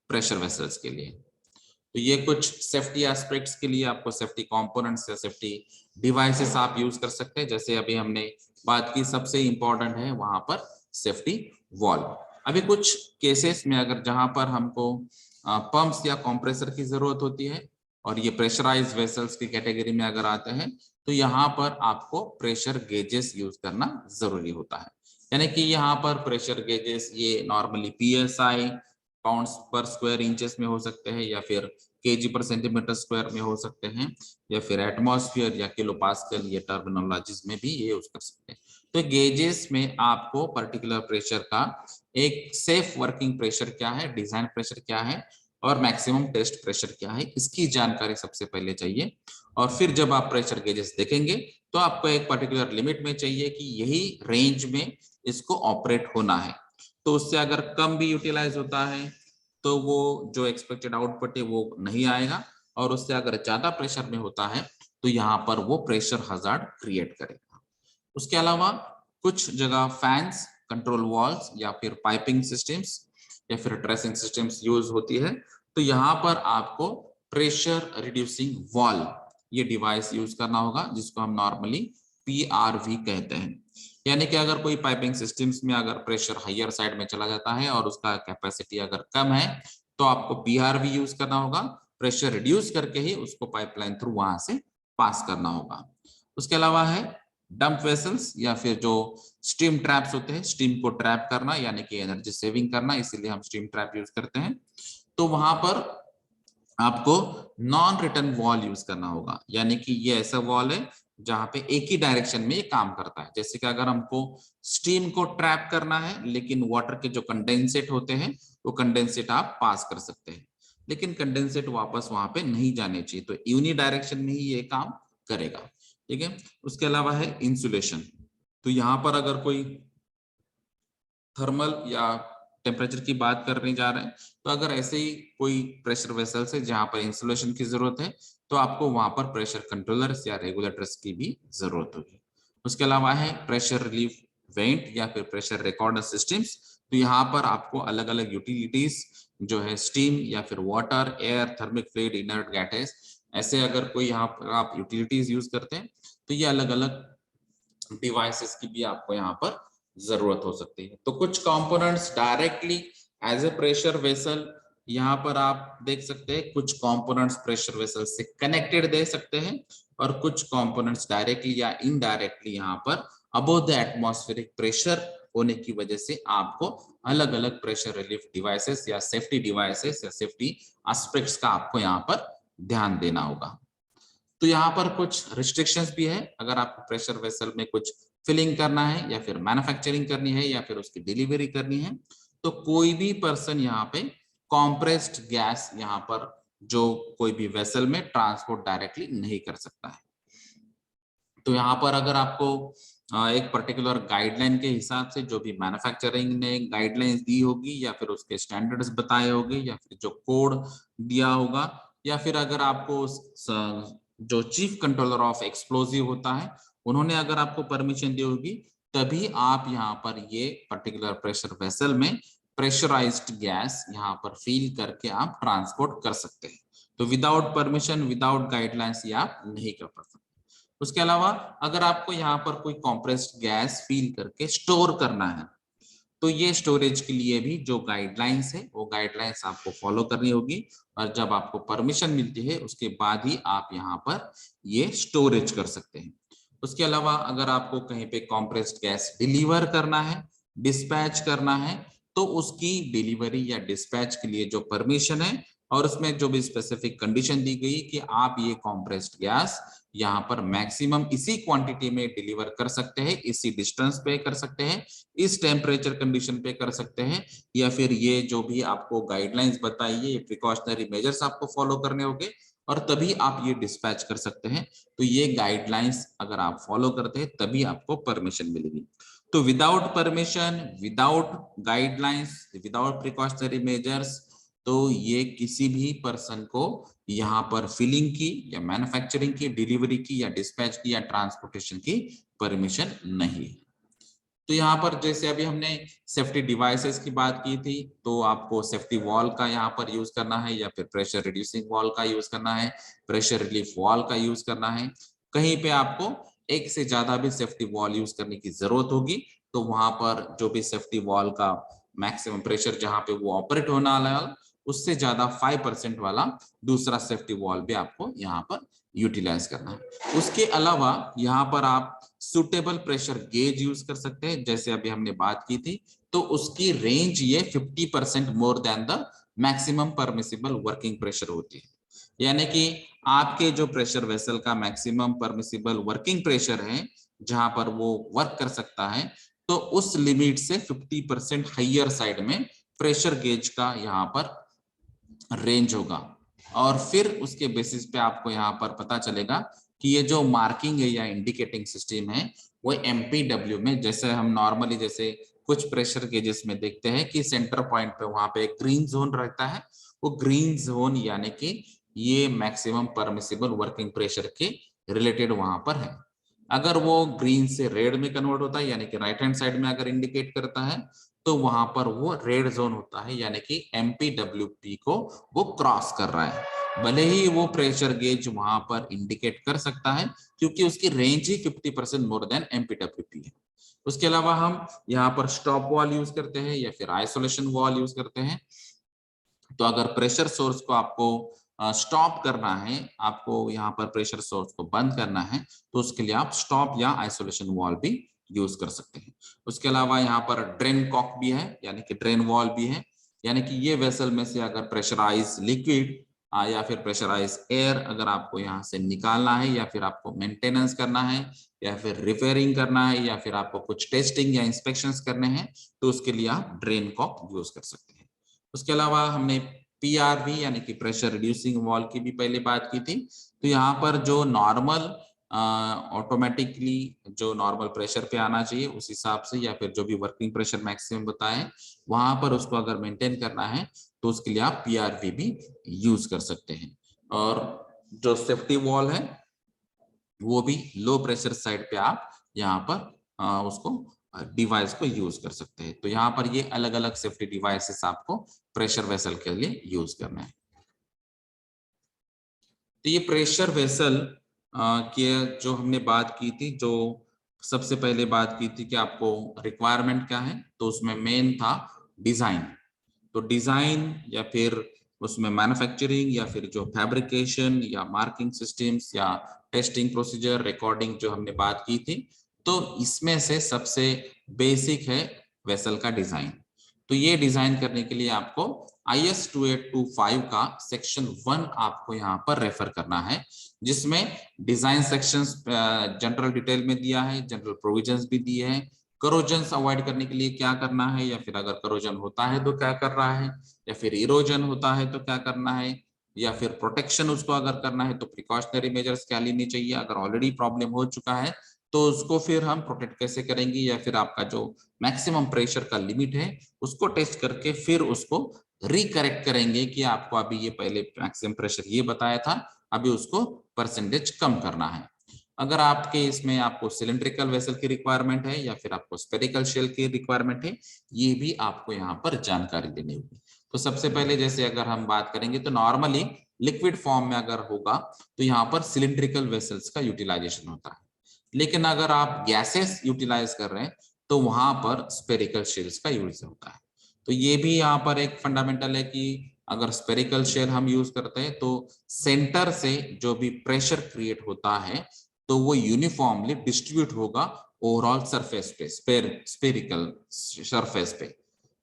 प्रेशर वेसल्स के लिए। तो ये कुछ सेफ्टी एस्पेक्ट्स के लिए आपको सेफ्टी कंपोनेंट्स या सेफ्टी डिवाइसेस आप यूज कर सकते हैं। जैसे अभी हमने बात की सबसे इंपॉर्टेंट है वहां पर सेफ्टी वाल्व। अभी कुछ केसेस में अगर जहां पर हमको पंप्स या कंप्रेसर की जरूरत होती है और ये प्रेशराइज वेसल्स की कैटेगरी में अगर आते हैं तो यहाँ पर आपको प्रेशर गेजेस यूज करना जरूरी होता है। यानी कि यहाँ पर प्रेशर गेजेस ये नॉर्मली पीएसआई पाउंड्स पर स्क्वायर इंचेस में हो सकते हैं या फिर केजी पर सेंटीमीटर स्क्वायर में हो सकते हैं या फिर एटमॉस्फेयर या किलो पास्कल ये टर्मिनोलॉजीज में भी ये यूज कर सकते हैं। तो गेजेस में आपको पर्टिकुलर प्रेशर का एक सेफ वर्किंग प्रेशर क्या है, डिजाइन प्रेशर क्या है और मैक्सिमम टेस्ट प्रेशर क्या है, इसकी जानकारी सबसे पहले चाहिए। और फिर जब आप प्रेशर गेजेस देखेंगे तो आपको एक पर्टिकुलर लिमिट में चाहिए कि यही रेंज में इसको ऑपरेट होना है। तो उससे अगर कम भी यूटिलाइज होता है तो वो जो एक्सपेक्टेड आउटपुट है वो नहीं आएगा और उससे अगर ज्यादा प्रेशर में होता है तो यहाँ पर वो प्रेशर हजार्ड क्रिएट करेगा। उसके अलावा कुछ जगह फैंस, कंट्रोल वॉल्स या फिर पाइपिंग सिस्टम्स या फिर ड्रेसिंग सिस्टम्स यूज होती है। तो यहाँ पर आपको प्रेशर रिड्यूसिंग वॉल्व ये डिवाइस यूज करना होगा जिसको हम नॉर्मली पीआरवी कहते हैं। यानी कि अगर कोई पाइपिंग सिस्टम्स में अगर प्रेशर हाइयर साइड में चला जाता है और उसका कैपेसिटी अगर कम है तो आपको पीआरवी यूज करना होगा, प्रेशर रिड्यूस करके ही उसको पाइपलाइन थ्रू वहां से पास करना होगा। उसके अलावा है डंप वेसल्स या फिर जो स्टीम ट्रैप्स होते हैं, स्टीम को ट्रैप करना यानी कि एनर्जी सेविंग करना, इसीलिए हम स्टीम ट्रैप यूज करते हैं। तो वहां पर आपको नॉन रिटर्न वॉल यूज करना होगा, यानी कि ये ऐसा वॉल है जहां पे एक ही डायरेक्शन में ये काम करता है। जैसे कि अगर हमको स्टीम को ट्रैप करना है लेकिन वाटर के जो कंडेंसेट होते हैं वो कंडेंसेट आप पास कर सकते हैं। लेकिन कंडेंसेट वापस वहां पे नहीं जाने चाहिए, तो यूनि डायरेक्शन में ही ये काम करेगा। ठीक है, उसके अलावा है इंसुलेशन। तो यहाँ पर अगर कोई थर्मल या टेम्परेचर की बात करने जा रहे हैं, तो अगर ऐसे ही कोई प्रेशर वेसल्स है जहां पर इंसुलेशन की जरूरत है, तो आपको वहां पर प्रेशर कंट्रोलर्स या रेगुलेटर्स की भी जरूरत होगी। उसके अलावा है प्रेशर रिलीफ वेंट या फिर प्रेशर रिकॉर्डर सिस्टम्स। तो यहाँ पर आपको अलग अलग यूटिलिटीज जो है स्टीम या फिर water, air, thermic fluid, inert gases, ऐसे अगर कोई यहाँ पर आप यूटिलिटीज यूज करते हैं, तो ये अलग अलग डिवाइसेस की भी आपको यहाँ पर जरूरत हो सकती है। तो कुछ components directly as a pressure vessel यहाँ पर आप देख सकते हैं, कुछ कंपोनेंट्स प्रेशर वेसल से कनेक्टेड दे सकते हैं, और कुछ कंपोनेंट्स डायरेक्टली या इनडायरेक्टली यहाँ पर अबव द एटमॉस्फेरिक प्रेशर होने की वजह से आपको अलग अलग प्रेशर रिलीफ डिवाइसेस या सेफ्टी डिवाइसेस या सेफ्टी एस्पेक्ट्स का आपको यहाँ पर ध्यान देना होगा। तो यहाँ पर कुछ रिस्ट्रिक्शंस भी है। अगर आपको प्रेशर वेसल में कुछ फिलिंग करना है या फिर मैन्युफैक्चरिंग करनी है या फिर उसकी डिलीवरी करनी है, तो कोई भी पर्सन यहाँ पे कॉम्प्रेस्ड गैस यहाँ पर जो कोई भी वेसल में ट्रांसपोर्ट डायरेक्टली नहीं कर सकता है। तो यहाँ पर अगर आपको एक पर्टिकुलर गाइडलाइन के हिसाब से जो भी मैन्युफैक्चरिंग ने गाइडलाइंस दी होगी या फिर उसके स्टैंडर्ड्स बताए होंगे या फिर जो कोड दिया होगा, या फिर अगर आपको जो चीफ कंट्रोलर ऑफ एक्सप्लोजिव होता है उन्होंने अगर आपको परमिशन दी होगी, तभी आप यहाँ पर ये पर्टिकुलर प्रेशर वेसल में प्रेशराइज्ड गैस यहाँ पर फिल करके आप ट्रांसपोर्ट कर सकते हैं। तो विदाउट परमिशन, विदाउट गाइडलाइंस ये आप नहीं कर सकते। उसके अलावा अगर आपको यहाँ पर कोई कॉम्प्रेस्ड गैस फील करके स्टोर करना है, तो ये स्टोरेज के लिए भी जो गाइडलाइंस है वो गाइडलाइंस आपको फॉलो करनी होगी, और जब आपको परमिशन मिलती है उसके बाद ही आप यहाँ पर ये स्टोरेज कर सकते हैं। उसके अलावा अगर आपको कहीं पे कॉम्प्रेस्ड गैस डिलीवर करना है, डिस्पैच करना है, तो उसकी डिलीवरी या डिस्पैच के लिए जो परमिशन है और उसमें जो भी स्पेसिफिक कंडीशन दी गई कि आप ये कॉम्प्रेस्ड गैस यहाँ पर मैक्सिमम इसी क्वांटिटी में डिलीवर कर सकते हैं, इसी डिस्टेंस पे कर सकते हैं, इस टेम्परेचर कंडीशन पे कर सकते हैं, या फिर ये जो भी आपको गाइडलाइंस बताइए, ये प्रिकॉशनरी मेजर्स आपको फॉलो करने होंगे और तभी आप ये डिस्पैच कर सकते हैं। तो ये गाइडलाइंस अगर आप फॉलो करते हैं तभी आपको परमिशन मिलेगी। तो without permission, without guidelines, without precautionary measures, तो ये किसी भी पर्सन को यहाँ पर फिलिंग की या मैन्युफैक्चरिंग की, डिलीवरी की या डिस्पैच की या ट्रांसपोर्टेशन की परमिशन नहीं है। तो यहाँ पर जैसे अभी हमने सेफ्टी डिवाइसेस की बात की थी, तो आपको सेफ्टी वॉल का यहाँ पर यूज करना है या फिर प्रेशर रिड्यूसिंग वॉल का यूज करना है, प्रेशर रिलीफ वॉल का यूज करना है। कहीं पे आपको एक से ज्यादा भी सेफ्टी वॉल यूज करने की जरूरत होगी, तो वहां पर जो भी सेफ्टी वॉल का मैक्सिमम प्रेशर जहां पे वो ऑपरेट होने वाला है, उससे ज्यादा 5% वाला दूसरा सेफ्टी वॉल भी आपको यहाँ पर यूटिलाइज करना है। उसके अलावा यहाँ पर आप सुटेबल प्रेशर गेज यूज कर सकते हैं, जैसे अभी हमने बात की थी, तो उसकी रेंज ये 50% more than the maximum permissible working pressure होती है। यानी कि आपके जो प्रेशर वेसल का मैक्सिमम परमिसिबल वर्किंग प्रेशर है जहां पर वो वर्क कर सकता है, तो उस लिमिट से 50% हाइयर साइड में प्रेशर गेज का यहाँ पर रेंज होगा। और फिर उसके बेसिस पे आपको यहाँ पर पता चलेगा कि ये जो मार्किंग है या इंडिकेटिंग सिस्टम है वो एमपीडब्ल्यू में, जैसे हम नॉर्मली जैसे कुछ प्रेशर गेजेस में देखते हैं कि सेंटर पॉइंट पे वहां पे एक ग्रीन जोन रहता है, वो ग्रीन जोन यानी कि ये मैक्सिमम परमिसिबल वर्किंग प्रेशर के रिलेटेड वहां पर है। अगर वो ग्रीन से रेड में कन्वर्ट होता है यानी कि राइट हैंड साइड में अगर इंडिकेट करता है, तो वहां पर वो रेड जोन होता है, यानी कि एमपीडब्ल्यूपी को वो क्रॉस कर रहा है। भले ही वो प्रेशर गेज वहां पर इंडिकेट कर सकता है क्योंकि उसकी रेंज ही 50% मोर देन एमपीडब्ल्यूपी है। उसके अलावा हम यहाँ पर स्टॉप वॉल यूज करते हैं या फिर आइसोलेशन वॉल यूज करते हैं। तो अगर प्रेशर सोर्स को आपको स्टॉप करना है, आपको यहाँ पर प्रेशर सोर्स को बंद करना है, तो उसके लिए आप स्टॉप या आइसोलेशन वॉल भी यूज कर सकते हैं। उसके अलावा यहाँ पर ड्रेन कॉक भी है यानी कि ड्रेन वॉल भी है, यानी कि ये वेसल में से अगर प्रेशराइज लिक्विड या फिर प्रेशराइज एयर अगर आपको यहाँ से निकालना है या फिर आपको मेंटेनेंस करना है या फिर रिपेयरिंग करना है या फिर आपको कुछ टेस्टिंग या इंस्पेक्शंस करने हैं, तो उसके लिए आप ड्रेन कॉक यूज कर सकते हैं। उसके अलावा हमने पीआरवी यानी कि प्रेशर रिड्यूसिंग वाल्व की भी पहले बात की थी। तो यहाँ पर जो नॉर्मल ऑटोमेटिकली जो नॉर्मल प्रेशर पे आना चाहिए उस हिसाब से, या फिर जो भी वर्किंग प्रेशर मैक्सिमम बताए वहां पर उसको अगर मेंटेन करना है तो उसके लिए आप पीआरवी भी यूज कर सकते हैं। और जो सेफ्टी वॉल है वो भी लो प्रेशर साइड पे आप यहाँ पर उसको डिवाइस को यूज कर सकते हैं। तो यहाँ पर ये अलग अलग सेफ्टी डिवाइसेस आपको प्रेशर वेसल के लिए यूज करना है। तो ये प्रेशर वेसल की जो हमने बात की थी, जो सबसे पहले बात की थी कि आपको रिक्वायरमेंट क्या है, तो उसमें मेन था डिजाइन। तो डिजाइन या फिर उसमें मैन्युफैक्चरिंग या फिर जो फैब्रिकेशन या मार्किंग सिस्टम्स या टेस्टिंग प्रोसीजर रिकॉर्डिंग जो हमने बात की थी, तो इसमें से सबसे बेसिक है वेसल का डिजाइन। तो ये डिजाइन करने के लिए आपको IS 2825 का सेक्शन 1 आपको यहाँ पर रेफर करना है, जिसमें डिजाइन सेक्शंस जनरल डिटेल में दिया है, जनरल प्रोविजंस भी दिए हैं, करोजन अवॉइड करने के लिए क्या करना है, या फिर अगर करोजन होता है तो क्या कर रहा है, या फिर इरोजन होता है तो क्या करना है, या फिर प्रोटेक्शन उसको अगर करना है तो प्रिकॉशनरी मेजर्स क्या लेनी चाहिए, अगर ऑलरेडी प्रॉब्लम हो चुका है तो उसको फिर हम प्रोटेक्ट कैसे करेंगे, या फिर आपका जो मैक्सिमम प्रेशर का लिमिट है उसको टेस्ट करके फिर उसको रिकरेक्ट करेंगे कि आपको अभी ये पहले मैक्सिमम प्रेशर ये बताया था, अभी उसको परसेंटेज कम करना है। अगर आपके इसमें आपको सिलिंड्रिकल वेसल की रिक्वायरमेंट है या फिर आपको स्फेरिकल शेल की रिक्वायरमेंट है, ये भी आपको यहाँ पर जानकारी देनी होगी। तो सबसे पहले जैसे अगर हम बात करेंगे तो नॉर्मली लिक्विड फॉर्म में अगर होगा तो यहाँ पर सिलिंड्रिकल वेसल्स का यूटिलाइजेशन होता है, लेकिन अगर आप गैसेस यूटिलाइज कर रहे हैं तो वहां पर स्फेरिकल शेल्स का यूज होता है। तो ये भी यहाँ पर एक फंडामेंटल है कि अगर स्फेरिकल शेल हम यूज करते हैं तो सेंटर से जो भी प्रेशर क्रिएट होता है तो वो यूनिफॉर्मली डिस्ट्रीब्यूट होगा ओवरऑल सरफेस पे, स्फेरिकल सरफेस पे,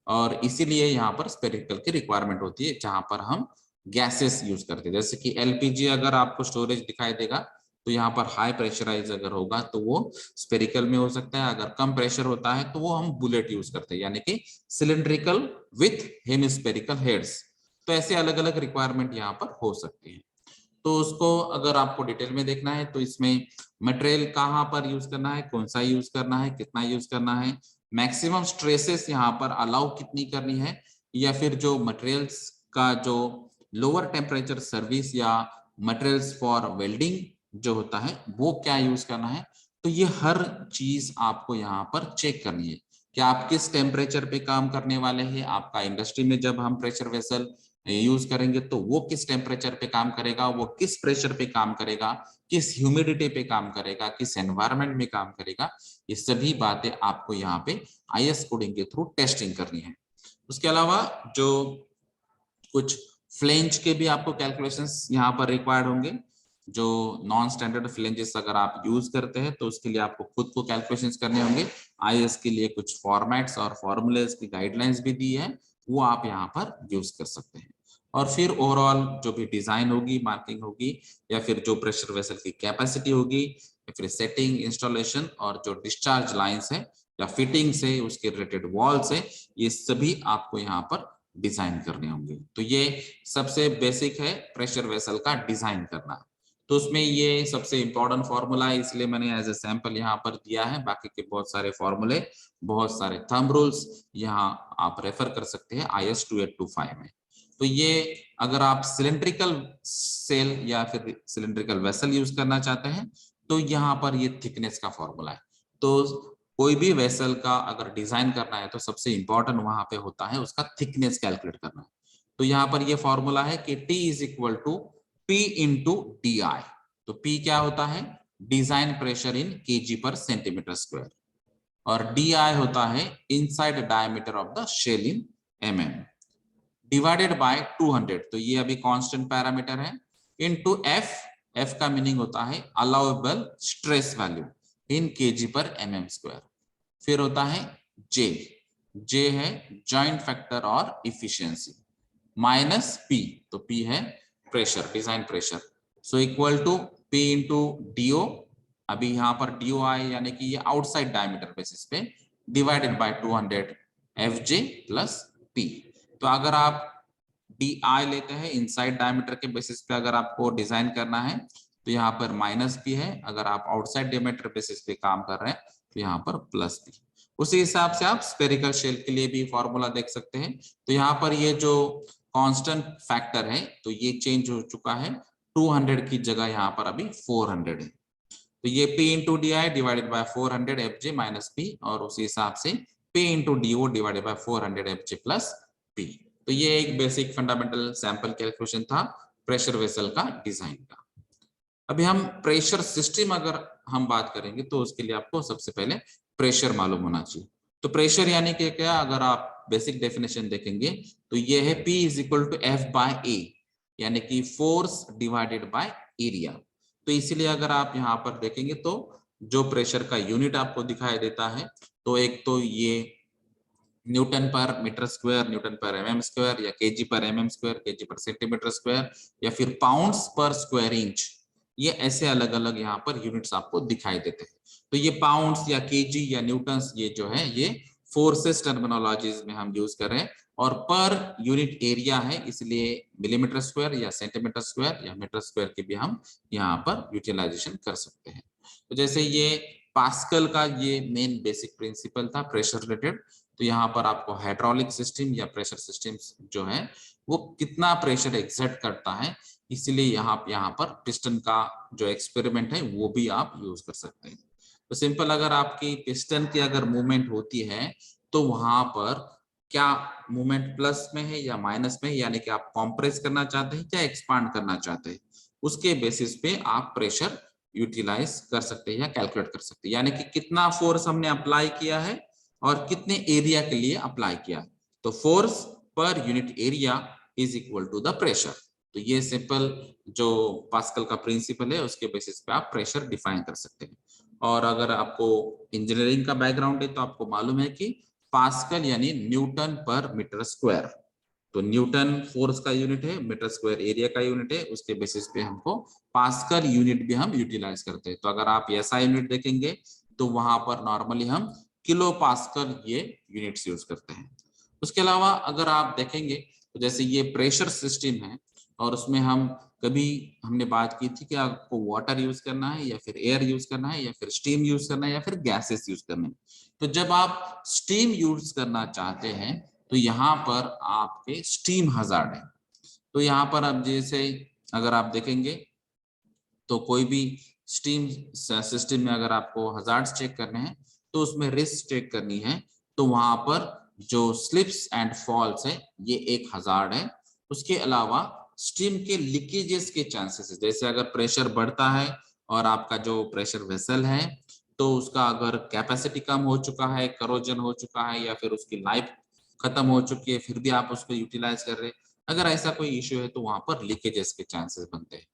और इसीलिए यहाँ पर स्फेरिकल की रिक्वायरमेंट होती है जहां पर हम गैसेस यूज करते हैं। जैसे कि एलपीजी अगर आपको स्टोरेज दिखाई देगा तो यहाँ पर हाई प्रेशराइज अगर होगा तो वो स्फेरिकल में हो सकता है, अगर कम प्रेशर होता है तो वो हम बुलेट यूज करते हैं, यानी कि सिलिंड्रिकल विथ हेमिस्फेरिकल हेड्स। तो ऐसे अलग अलग रिक्वायरमेंट यहाँ पर हो सकती है। तो उसको अगर आपको डिटेल में देखना है तो इसमें मटेरियल कहाँ पर यूज करना है, कौन सा यूज करना है, कितना यूज करना है, मैक्सिमम स्ट्रेसेस यहाँ पर अलाउ कितनी करनी है, या फिर जो मटेरियल्स का जो लोअर टेम्परेचर सर्विस या मटेरियल्स फॉर वेल्डिंग जो होता है वो क्या यूज करना है। तो ये हर चीज आपको यहाँ पर चेक करनी है कि आप किस टेम्परेचर पे काम करने वाले हैं। आपका इंडस्ट्री में जब हम प्रेशर वेसल यूज करेंगे तो वो किस टेम्परेचर पे काम करेगा, वो किस प्रेशर पे काम करेगा, किस ह्यूमिडिटी पे काम करेगा, किस एनवायरनमेंट में काम करेगा, ये सभी बातें आपको यहाँ पे IS कोडिंग के थ्रू टेस्टिंग करनी है। उसके अलावा जो कुछ फ्लेंज के भी आपको कैलकुलेशंस यहाँ पर रिक्वायर्ड होंगे। जो नॉन स्टैंडर्ड फ्लेंजेस अगर आप यूज करते हैं तो उसके लिए आपको खुद को कैलकुलेशंस करने होंगे। IS के लिए कुछ फॉर्मेट्स और फॉर्मूलेस की गाइडलाइंस भी दी है, वो आप यहाँ पर यूज कर सकते हैं। और फिर ओवरऑल जो भी डिजाइन होगी, मार्किंग होगी, या फिर जो प्रेशर वेसल की कैपेसिटी होगी, या फिर सेटिंग, इंस्टॉलेशन और जो डिस्चार्ज लाइंस है या फिटिंग से उसके रिलेटेड वॉल से, ये सभी आपको यहाँ पर डिजाइन करने होंगे। तो ये सबसे बेसिक है प्रेशर वेसल का डिजाइन करना। तो उसमें ये सबसे इंपॉर्टेंट फॉर्मूला है, इसलिए मैंने एज ए सैंपल यहाँ पर दिया है। बाकी के बहुत सारे फॉर्मूले, बहुत सारे थंब रूल्स यहाँ आप रेफर कर सकते हैं IS 2825 में। तो ये अगर आप सिलिंड्रिकल सेल या फिर सिलिंड्रिकल वेसल यूज करना चाहते हैं तो यहाँ पर ये थिकनेस का फॉर्मूला है। तो कोई भी वेसल का अगर डिजाइन करना है तो सबसे इंपॉर्टेंट वहां पे होता है उसका थिकनेस कैलकुलेट करना है। तो यहाँ पर ये फॉर्मूला है कि T is equal to P into DI। तो P क्या होता है, डिजाइन प्रेशर इन kg पर सेंटीमीटर स्क्वायर, और DI होता है inside diameter of the shell in mm, divided by 200, तो ये अभी कांस्टेंट पैरामीटर है, इनटू F का मीनिंग होता है allowable stress value in kg पर mm स्क्वायर। फिर होता है J है जॉइंट फैक्टर और इफिशियंसी, माइनस P, तो P है pressure, design pressure, so equal to P into DO, अभी यहाँ पर DO आए यानी कि ये आउटसाइड डायमीटर बेसिस पे, divided by 200 FJ plus P। तो अगर आप DI लेते हैं इनसाइड डायमीटर के बेसिस पे, अगर आपको डिजाइन करना है तो यहाँ पर -P है, अगर आप आउटसाइड डायमीटर बेसिस पे काम कर रहे हैं तो यहाँ पर +P। उसी हिसाब से आप स्फेरिकल शेल के लिए भी फॉर्मूला देख सकते हैं। तो यहाँ पर ये जो कांस्टेंट फैक्टर है तो ये चेंज हो चुका है, 200 की जगह यहाँ पर अभी 400 है। तो ये P into D I divided by 400 FJ minus P, और उसी हिसाब से P into DO divided by 400 FJ plus P। तो ये एक बेसिक फंडामेंटल सैंपल कैलकुलेशन था प्रेशर वेसल का डिजाइन का। अभी हम प्रेशर सिस्टम अगर हम बात करेंगे तो उसके लिए आपको सबसे पहले प्रेशर मालूम होना चाहिए। तो प्रेशर यानी कि क्या, अगर आप बेसिक डेफिनेशन देखेंगे तो ये है P is equal to F by A, यानी कि फोर्स डिवाइडेड बाय एरिया। तो इसीलिए अगर आप यहाँ पर देखेंगे तो जो प्रेशर का यूनिट आपको दिखाई देता है, तो एक तो ये न्यूटन पर मीटर स्क्वायर, न्यूटन पर mm स्क्वायर, या केजी पर mm स्क्वायर, केजी पर सेंटीमीटर स्क्वायर, या फिर पाउंड्स पर स्क्वायर इंच, ये ऐसे अलग अलग यहाँ पर यूनिट्स आपको दिखाई देते हैं। तो ये पाउंड्स या केजी या न्यूटन्स ये जो है ये फोर्सेस टर्मिनोलॉजीज में हम यूज कर रहे हैं, और पर यूनिट एरिया है इसलिए मिलीमीटर स्क्वायर या सेंटीमीटर स्क्वायर या मीटर स्क्वायर की भी हम यहाँ पर यूटिलाइजेशन कर सकते हैं। तो जैसे ये पास्कल का ये मेन बेसिक प्रिंसिपल था प्रेशर रिलेटेड। तो यहाँ पर आपको हाइड्रोलिक सिस्टम या प्रेशर सिस्टम जो है वो कितना प्रेशर एक्सर्ट करता है, इसलिए यहाँ पर पिस्टन का जो एक्सपेरिमेंट है वो भी आप यूज कर सकते हैं। तो सिंपल, अगर आपकी पिस्टन की अगर मूवमेंट होती है तो वहां पर क्या मूवमेंट प्लस में है या माइनस में है, यानी कि आप कॉम्प्रेस करना चाहते हैं क्या एक्सपांड करना चाहते हैं, उसके बेसिस पे आप प्रेशर यूटिलाइज कर सकते हैं या कैलकुलेट कर सकते हैं, यानी कि कितना फोर्स हमने अप्लाई किया है और कितने एरिया के लिए अप्लाई किया है। तो फोर्स पर unit area is equal to the pressure. तो ये सिंपल जो पास्कल का प्रिंसिपल है उसके बेसिस पे आप प्रेशर डिफाइन कर सकते हैं। और अगर आपको इंजीनियरिंग का बैकग्राउंड है तो आपको मालूम है कि पास्कल यानी न्यूटन पर मीटर स्क्वायर। तो न्यूटन फोर्स का यूनिट है, मीटर स्क्वायर एरिया का यूनिट है, उसके बेसिस पे हमको पास्कल यूनिट भी हम यूटिलाइज करते हैं। तो अगर आप ऐसा यूनिट देखेंगे तो वहां पर नॉर्मली हम किलो पास्कल ये यूनिट्स यूज करते हैं। उसके अलावा अगर आप देखेंगे तो जैसे ये प्रेशर सिस्टम है और उसमें हम कभी हमने बात की थी कि आपको वाटर यूज करना है या फिर एयर यूज करना है या फिर स्टीम यूज करना है या फिर गैसेस यूज करना है। तो जब आप स्टीम यूज करना चाहते हैं तो यहाँ पर आपके स्टीम हजार्ड है। तो यहाँ पर अब जैसे अगर आप देखेंगे तो कोई भी स्टीम सिस्टम में अगर आपको हजार्ड्स चेक करने हैं तो उसमें रिस्क चेक करनी है, तो वहां पर जो स्लिप्स एंड फॉल्स है ये एक हजार्ड है। उसके अलावा स्टीम के लीकेजेस के चांसेस है, जैसे अगर प्रेशर बढ़ता है और आपका जो प्रेशर वेसल है तो उसका अगर कैपेसिटी कम हो चुका है, करोजन हो चुका है या फिर उसकी लाइफ खत्म हो चुकी है फिर भी आप उसको यूटिलाइज कर रहे हैं, अगर ऐसा कोई इश्यू है तो वहां पर लीकेजेस के चांसेस बनते हैं।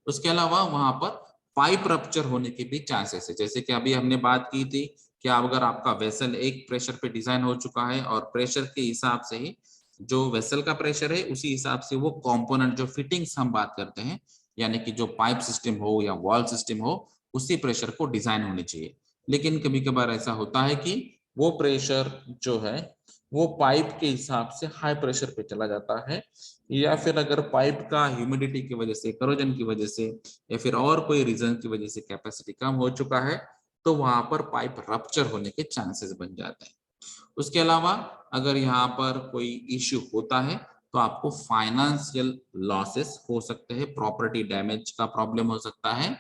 उसके अलावा वहां पर पाइप रप्चर होने के भी चांसेस है, जैसे कि अभी हमने बात की थी कि अगर आपका वेसल एक प्रेशर पे डिजाइन हो चुका है और प्रेशर के हिसाब से ही जो वेसल का प्रेशर है उसी हिसाब से वो कंपोनेंट जो फिटिंग्स हम बात करते हैं, यानी कि जो पाइप सिस्टम हो या वॉल सिस्टम हो उसी प्रेशर को डिजाइन होनी चाहिए। लेकिन कभी कभार ऐसा होता है कि वो प्रेशर जो है वो पाइप के हिसाब से हाई प्रेशर पे चला जाता है, या फिर अगर पाइप का ह्यूमिडिटी की वजह से, करोजन की वजह से या फिर और कोई रीजन की वजह से कैपेसिटी कम हो चुका है तो वहां पर पाइप रप्चर होने के चांसेस बन जाते हैं। उसके अलावा अगर यहाँ पर कोई इश्यू होता है तो आपको फाइनेंशियल लॉसेस हो सकते हैं, प्रॉपर्टी डैमेज का प्रॉब्लम हो सकता है।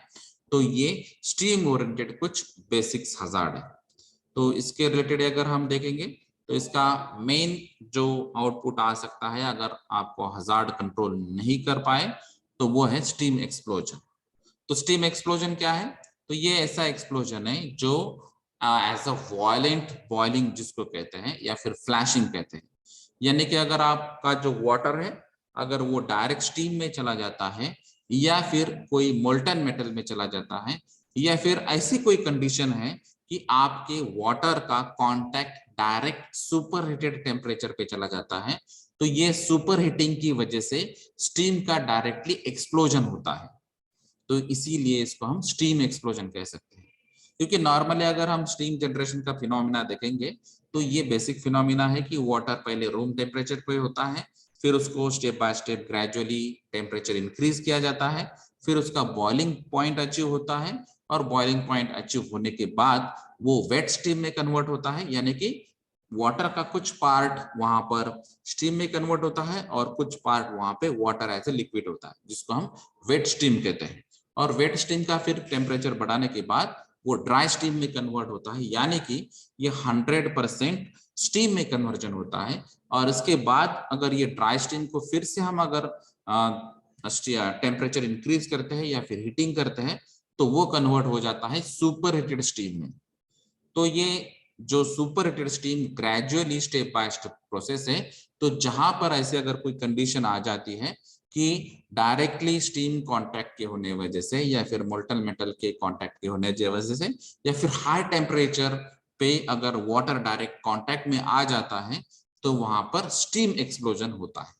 तो ये स्टीम ओरिएंटेड कुछ बेसिक्स हजार्ड है। तो इसके रिलेटेड अगर हम देखेंगे तो इसका मेन जो आउटपुट आ सकता है अगर आपको हजार्ड कंट्रोल नहीं कर पाए तो वो है स्टीम एक्सप्लोजन। तो स्टीम एक्सप्लोजन क्या है? तो ये ऐसा एक्सप्लोजन है जो एज अ वायलेंट बॉइलिंग जिसको कहते हैं या फिर फ्लैशिंग कहते हैं, यानी कि अगर आपका जो वाटर है अगर वो डायरेक्ट स्टीम में चला जाता है या फिर कोई मोल्टन मेटल में चला जाता है या फिर ऐसी कोई कंडीशन है कि आपके वाटर का contact direct super heated temperature पे चला जाता है, तो ये सुपर हीटिंग की वजह से स्टीम का डायरेक्टली एक्सप्लोजन होता है। तो इसीलिए इसको हम स्टीम एक्सप्लोजन कह सकते हैं। क्योंकि नॉर्मली अगर हम स्टीम जनरेशन का फिनोमिना देखेंगे तो ये बेसिक फिनोमिना है कि वाटर पहले रूम टेम्परेचर पे होता है, फिर उसको step by step gradually temperature increase किया जाता है, फिर उसका बॉइलिंग पॉइंट अचीव होता है, और बॉइलिंग पॉइंट अचीव होने के बाद वो वेट स्टीम में कन्वर्ट होता है, यानी कि वाटर का कुछ पार्ट वहां पर स्टीम में कन्वर्ट होता है और कुछ पार्ट वहां पे वाटर एज ए लिक्विड होता है, जिसको हम वेट स्टीम कहते हैं। और वेट स्टीम का फिर टेम्परेचर बढ़ाने के बाद वो ड्राई स्टीम में कन्वर्ट होता है, यानी कि ये 100% स्टीम में कन्वर्जन होता है। और इसके बाद अगर ये ड्राई स्टीम को फिर से हम अगर टेम्परेचर इंक्रीज करते हैं या फिर हीटिंग करते हैं, तो वो कन्वर्ट हो जाता है सुपर हीटेड स्टीम में। तो ये जो super heated steam gradually step by step process है। तो जहां पर ऐसे अगर कोई कंडीशन आ जाती है कि डायरेक्टली स्टीम कांटेक्ट के होने वजह से, या फिर मोल्टन मेटल के कांटेक्ट के होने की वजह से, या फिर हाई टेम्परेचर पे अगर वाटर डायरेक्ट कांटेक्ट में आ जाता है, तो वहां पर स्टीम एक्सप्लोजन होता है।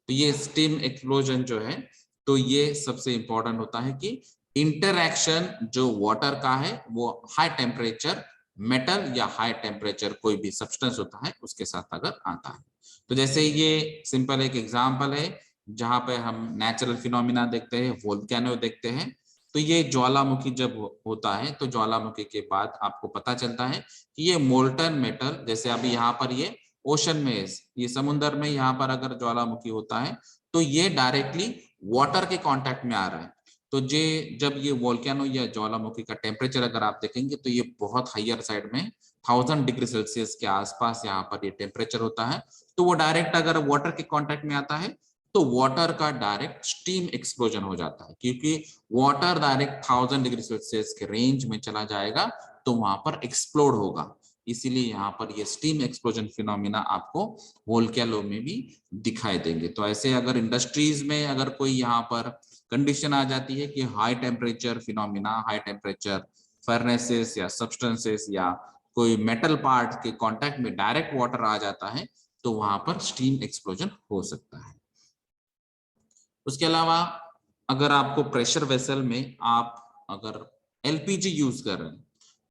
तो ये स्टीम एक्सप्लोजन जो है, तो ये सबसे इंपॉर्टेंट होता है कि इंटरैक्शन जो वाटर का है वो हाई टेम्परेचर मेटल या हाई टेम्परेचर कोई भी सब्सटेंस होता है उसके साथ अगर आता है। तो जैसे ये सिंपल एक एग्जांपल है जहां पे हम नेचुरल फिनोमिना देखते हैं, वोल्केनो देखते हैं। तो ये ज्वालामुखी जब होता है, तो ज्वालामुखी के बाद आपको पता चलता है कि ये मोल्टन मेटल, जैसे अभी यहाँ पर ये ओशन में, ये समुद्र में यहाँ पर अगर ज्वालामुखी होता है, तो ये डायरेक्टली वाटर के कांटेक्ट में आ रहा है। तो जब ये वोल्केनो या ज्वालामुखी का टेम्परेचर अगर आप देखेंगे, तो ये बहुत हायर साइड में 1000 डिग्री सेल्सियस के आसपास यहाँ पर ये टेम्परेचर होता है। तो वो डायरेक्ट अगर वाटर के कांटेक्ट में आता है, तो वाटर का डायरेक्ट स्टीम एक्सप्लोजन हो जाता है, क्योंकि वाटर डायरेक्ट 1000 डिग्री सेल्सियस के रेंज में चला जाएगा, तो वहां पर एक्सप्लोड होगा। इसीलिए यहाँ पर ये स्टीम एक्सप्लोजन फिनोमिना आपको वोल्केनो में भी दिखाई देंगे। तो ऐसे अगर इंडस्ट्रीज में अगर कोई यहाँ पर कंडीशन आ जाती है कि high temperature phenomena, high temperature furnaces या सब्सटेंसेस या कोई मेटल पार्ट के कांटेक्ट में डायरेक्ट वाटर आ जाता है, तो वहां पर स्टीम एक्सप्लोजन हो सकता है। उसके अलावा अगर आपको प्रेशर वेसल में आप अगर एलपीजी यूज कर रहे हैं,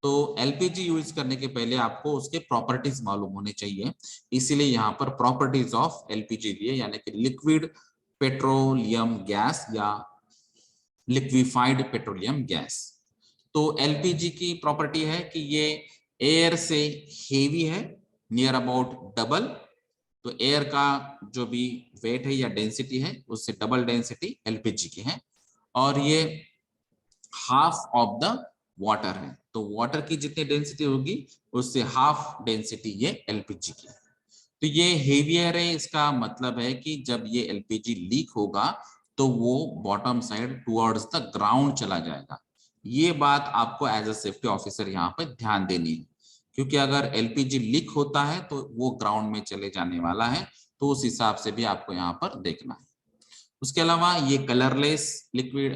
तो एलपीजी यूज करने के पहले आपको उसके प्रॉपर्टीज मालूम होने चाहिए। इसीलिए यहाँ पर प्रॉपर्टीज ऑफ एलपीजी दिए, यानी कि लिक्विड पेट्रोलियम गैस या लिक्विफाइड पेट्रोलियम गैस। तो एलपीजी की प्रॉपर्टी है कि ये एयर से हेवी है, नियर अबाउट डबल। तो एयर का जो भी वेट है या डेंसिटी है, उससे डबल डेंसिटी एलपीजी की है। और ये हाफ ऑफ द वाटर है, तो वाटर की जितनी डेंसिटी होगी उससे हाफ डेंसिटी ये एलपीजी की है। तो ये हेवियर है, इसका मतलब है कि जब ये एलपीजी लीक होगा, तो वो bottom side towards the ground चला जाएगा। ये बात आपको एज अ सेफ्टी ऑफिसर यहाँ पे ध्यान देनी है, क्योंकि अगर एलपीजी लीक होता है तो वो ग्राउंड में चले जाने वाला है। तो उस हिसाब से भी आपको यहाँ पर देखना है। उसके अलावा ये कलरलेस लिक्विड,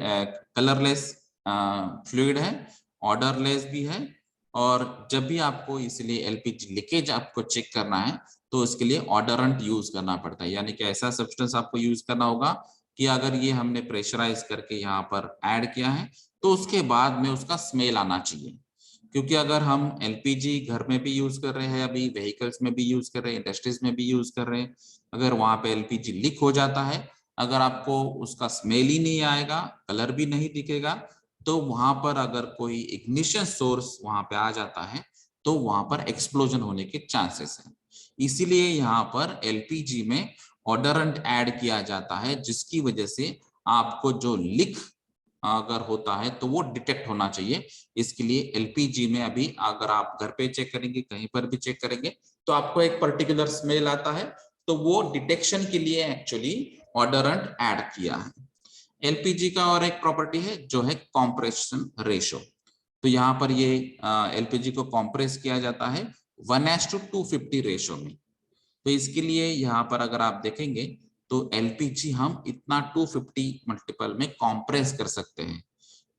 कलरलेस फ्लूइड है, ऑर्डरलेस भी है। और जब भी आपको इसलिए एलपीजी लीकेज आपको चेक करना है, तो इसके लिए ऑर्डरेंट यूज करना पड़ता है, यानी कि ऐसा सब्सटेंस आपको यूज करना होगा कि अगर ये हमने प्रेशराइज करके यहाँ पर ऐड किया है, तो उसके बाद में उसका स्मेल आना चाहिए। क्योंकि अगर हम एलपीजी घर में भी यूज कर रहे हैं, अभी व्हीकल्स में भी यूज कर रहे हैं, इंडस्ट्रीज में भी यूज कर रहे हैं, अगर वहां पे एलपीजी लीक हो जाता है, अगर आपको उसका स्मेल ही नहीं आएगा, कलर भी नहीं दिखेगा, तो वहां पर अगर कोई इग्निशन सोर्स वहां पे आ जाता है, तो वहां पर एक्सप्लोजन होने के चांसेस हैं। इसीलिए यहाँ पर एलपीजी में ऑर्डरेंट ऐड किया जाता है, जिसकी वजह से आपको जो लीक अगर होता है तो वो डिटेक्ट होना चाहिए। इसके लिए एलपीजी में अभी अगर आप घर पे चेक करेंगे, कहीं पर भी चेक करेंगे, तो आपको एक पर्टिकुलर स्मेल आता है, तो वो डिटेक्शन के लिए एक्चुअली ऑर्डरेंट ऐड किया है। एलपीजी का और एक प्रॉपर्टी है जो है कॉम्प्रेशन रेशो। तो यहाँ पर ये एलपीजी को कॉम्प्रेस किया जाता है 1:250 रेशो में। तो इसके लिए यहाँ पर अगर आप देखेंगे, तो एलपीजी हम इतना 250 मल्टीपल में कॉम्प्रेस कर सकते हैं।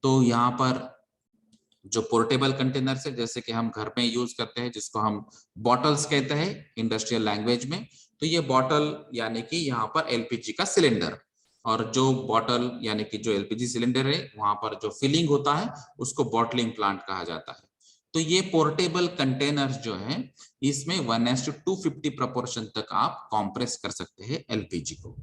तो यहाँ पर जो पोर्टेबल कंटेनर है, जैसे कि हम घर में यूज करते हैं, जिसको हम बॉटल्स कहते हैं इंडस्ट्रियल लैंग्वेज में, तो ये बॉटल यानी कि यहाँ पर एलपीजी का सिलेंडर, और जो बॉटल यानी कि जो एलपीजी सिलेंडर है, वहां पर जो फिलिंग होता है उसको बॉटलिंग प्लांट कहा जाता है। तो ये पोर्टेबल कंटेनर्स जो है इसमें 1:250 प्रोपोर्शन तक आप कॉम्प्रेस कर सकते हैं एलपीजी को,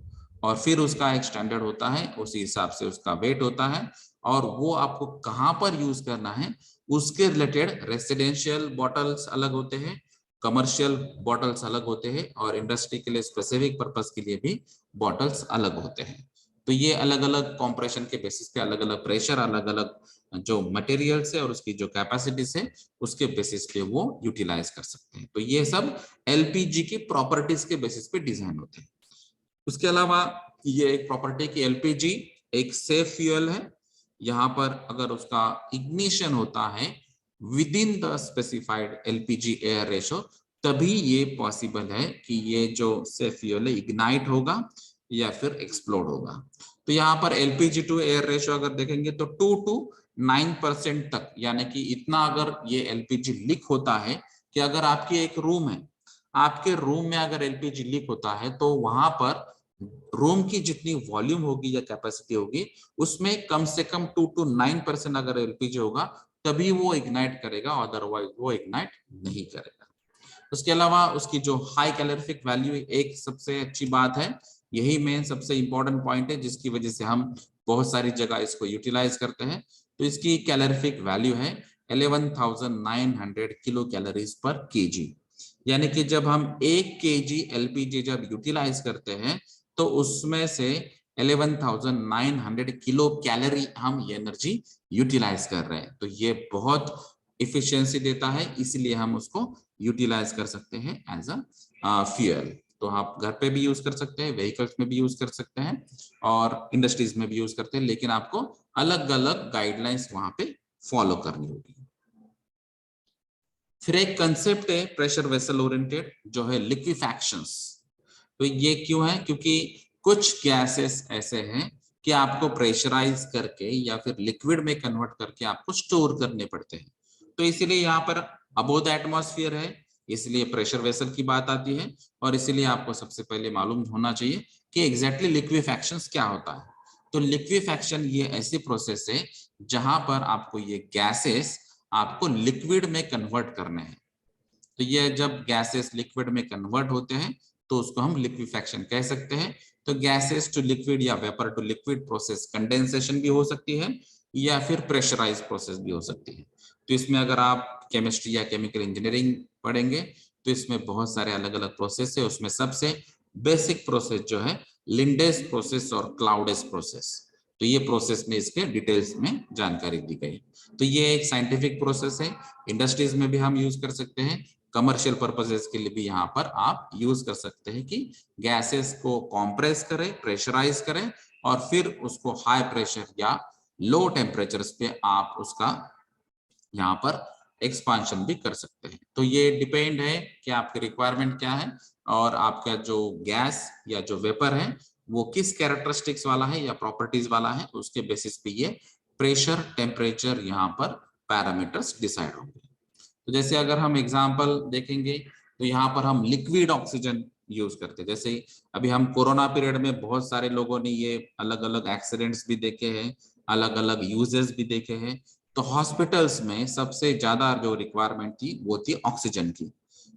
और फिर उसका एक स्टैंडर्ड होता है, उसी हिसाब से उसका वेट होता है, और वो आपको कहां पर यूज करना है उसके रिलेटेड रेसिडेंशियल बॉटल्स अलग होते हैं, कमर्शियल बॉटल्स अलग होते हैं, और इंडस्ट्री के लिए स्पेसिफिक पर्पस के लिए भी बॉटल्स अलग होते हैं। तो ये अलग अलग कॉम्प्रेशन के बेसिस पे अलग अलग प्रेशर, अलग अलग जो मटेरियल्स है और उसकी जो कैपेसिटीज है उसके बेसिस पे वो यूटिलाइज कर सकते हैं। तो ये सब एलपीजी की प्रॉपर्टीज के बेसिस पे डिजाइन होते हैं। उसके अलावा ये एक प्रॉपर्टी की एलपीजी एक सेफ फ्यूल है, यहाँ पर अगर उसका इग्निशन होता है with in the specified LPG air ratio, तभी ये पॉसिबल है कि ये जो सेफ फ्यूल है इग्नाइट होगा या फिर एक्सप्लोड होगा। तो यहाँ पर एलपीजी टू एयर रेशो अगर देखेंगे तो 2 to 9% तक, यानी कि इतना अगर ये एलपीजी लीक होता है कि अगर आपकी एक रूम है, आपके रूम में अगर एलपीजी लीक होता है तो वहां पर रूम की जितनी वॉल्यूम होगी या कैपेसिटी होगी उसमें कम से कम 2 to 9% अगर एलपीजी होगा तभी वो इग्नाइट करेगा, अदरवाइज वो इग्नाइट नहीं करेगा। उसके अलावा उसकी जो हाई कैलोरीफिक वैल्यू एक सबसे अच्छी बात है, यही मेन सबसे इंपॉर्टेंट पॉइंट है जिसकी वजह से हम बहुत सारी जगह इसको यूटिलाइज करते हैं। तो इसकी कैलोरीफिक वैल्यू है 11,900 किलो कैलोरीज पर केजी, यानी कि जब हम 1 kg एलपीजी जब यूटिलाइज करते हैं तो उसमें से 11,900 किलो कैलोरी हम एनर्जी यूटिलाइज कर रहे हैं। तो ये बहुत इफिशियंसी देता है, इसलिए हम उसको यूटिलाइज कर सकते हैं एज अ फ्यूल। तो आप घर पे भी यूज कर सकते हैं, व्हीकल्स में भी यूज कर सकते हैं, और इंडस्ट्रीज में भी यूज करते हैं, लेकिन आपको अलग अलग गाइडलाइंस वहां पे फॉलो करनी होगी। फिर एक कंसेप्ट है प्रेशर वेसल ओरिएंटेड जो है लिक्विफैक्शंस। तो ये क्यों है? क्योंकि कुछ गैसेस ऐसे हैं कि आपको प्रेशराइज करके या फिर लिक्विड में कन्वर्ट करके आपको स्टोर करने पड़ते हैं। तो इसीलिए यहाँ पर अबोव द एटमॉस्फेयर है, इसलिए प्रेशर वेसल की बात आती है, और इसीलिए आपको सबसे पहले मालूम होना चाहिए कि एग्जैक्टली लिक्विफैक्शंस क्या होता है। तो लिक्विफैक्शन ये ऐसी प्रोसेस है जहां पर आपको ये गैसेस आपको लिक्विड में कन्वर्ट करने हैं। तो ये जब गैसेस लिक्विड में कन्वर्ट होते हैं तो उसको हम लिक्विफैक्शन कह सकते हैं। तो गैसेस टू लिक्विड या vapour to liquid process condensation भी हो सकती है या फिर प्रेशराइज प्रोसेस भी हो सकती है। तो इसमें अगर आप केमिस्ट्री या केमिकल इंजीनियरिंग पढ़ेंगे तो इसमें बहुत सारे अलग अलग प्रोसेस है, उसमें सबसे बेसिक प्रोसेस जो है लिंडेस प्रोसेस और क्लाउडेस प्रोसेस। तो ये प्रोसेस में इसके डिटेल्स में जानकारी दी गई। तो ये एक साइंटिफिक प्रोसेस है, इंडस्ट्रीज में भी हम यूज कर सकते हैं, कमर्शियल पर्पसेस के लिए भी यहाँ पर आप यूज कर सकते हैं कि गैसेस को कॉम्प्रेस करें, प्रेशराइज करें, और फिर उसको हाई प्रेशर या लो टेम्परेचर्स पे आप उसका यहाँ पर एक्सपांशन भी कर सकते हैं। तो ये डिपेंड है कि आपकी रिक्वायरमेंट क्या है और आपका जो गैस या जो वेपर है वो किस कैरेक्टरिस्टिक्स वाला है या प्रॉपर्टीज वाला है, उसके बेसिस पे ये प्रेशर टेम्परेचर यहाँ पर पैरामीटर्स डिसाइड होंगे। तो जैसे अगर हम एग्जांपल देखेंगे तो यहाँ पर हम लिक्विड ऑक्सीजन यूज करते हैं। जैसे अभी हम कोरोना पीरियड में बहुत सारे लोगों ने ये अलग अलग एक्सीडेंट्स भी देखे हैं, अलग अलग यूजेस भी देखे हैं। तो हॉस्पिटल्स में सबसे ज्यादा जो रिक्वायरमेंट थी वो थी ऑक्सीजन की।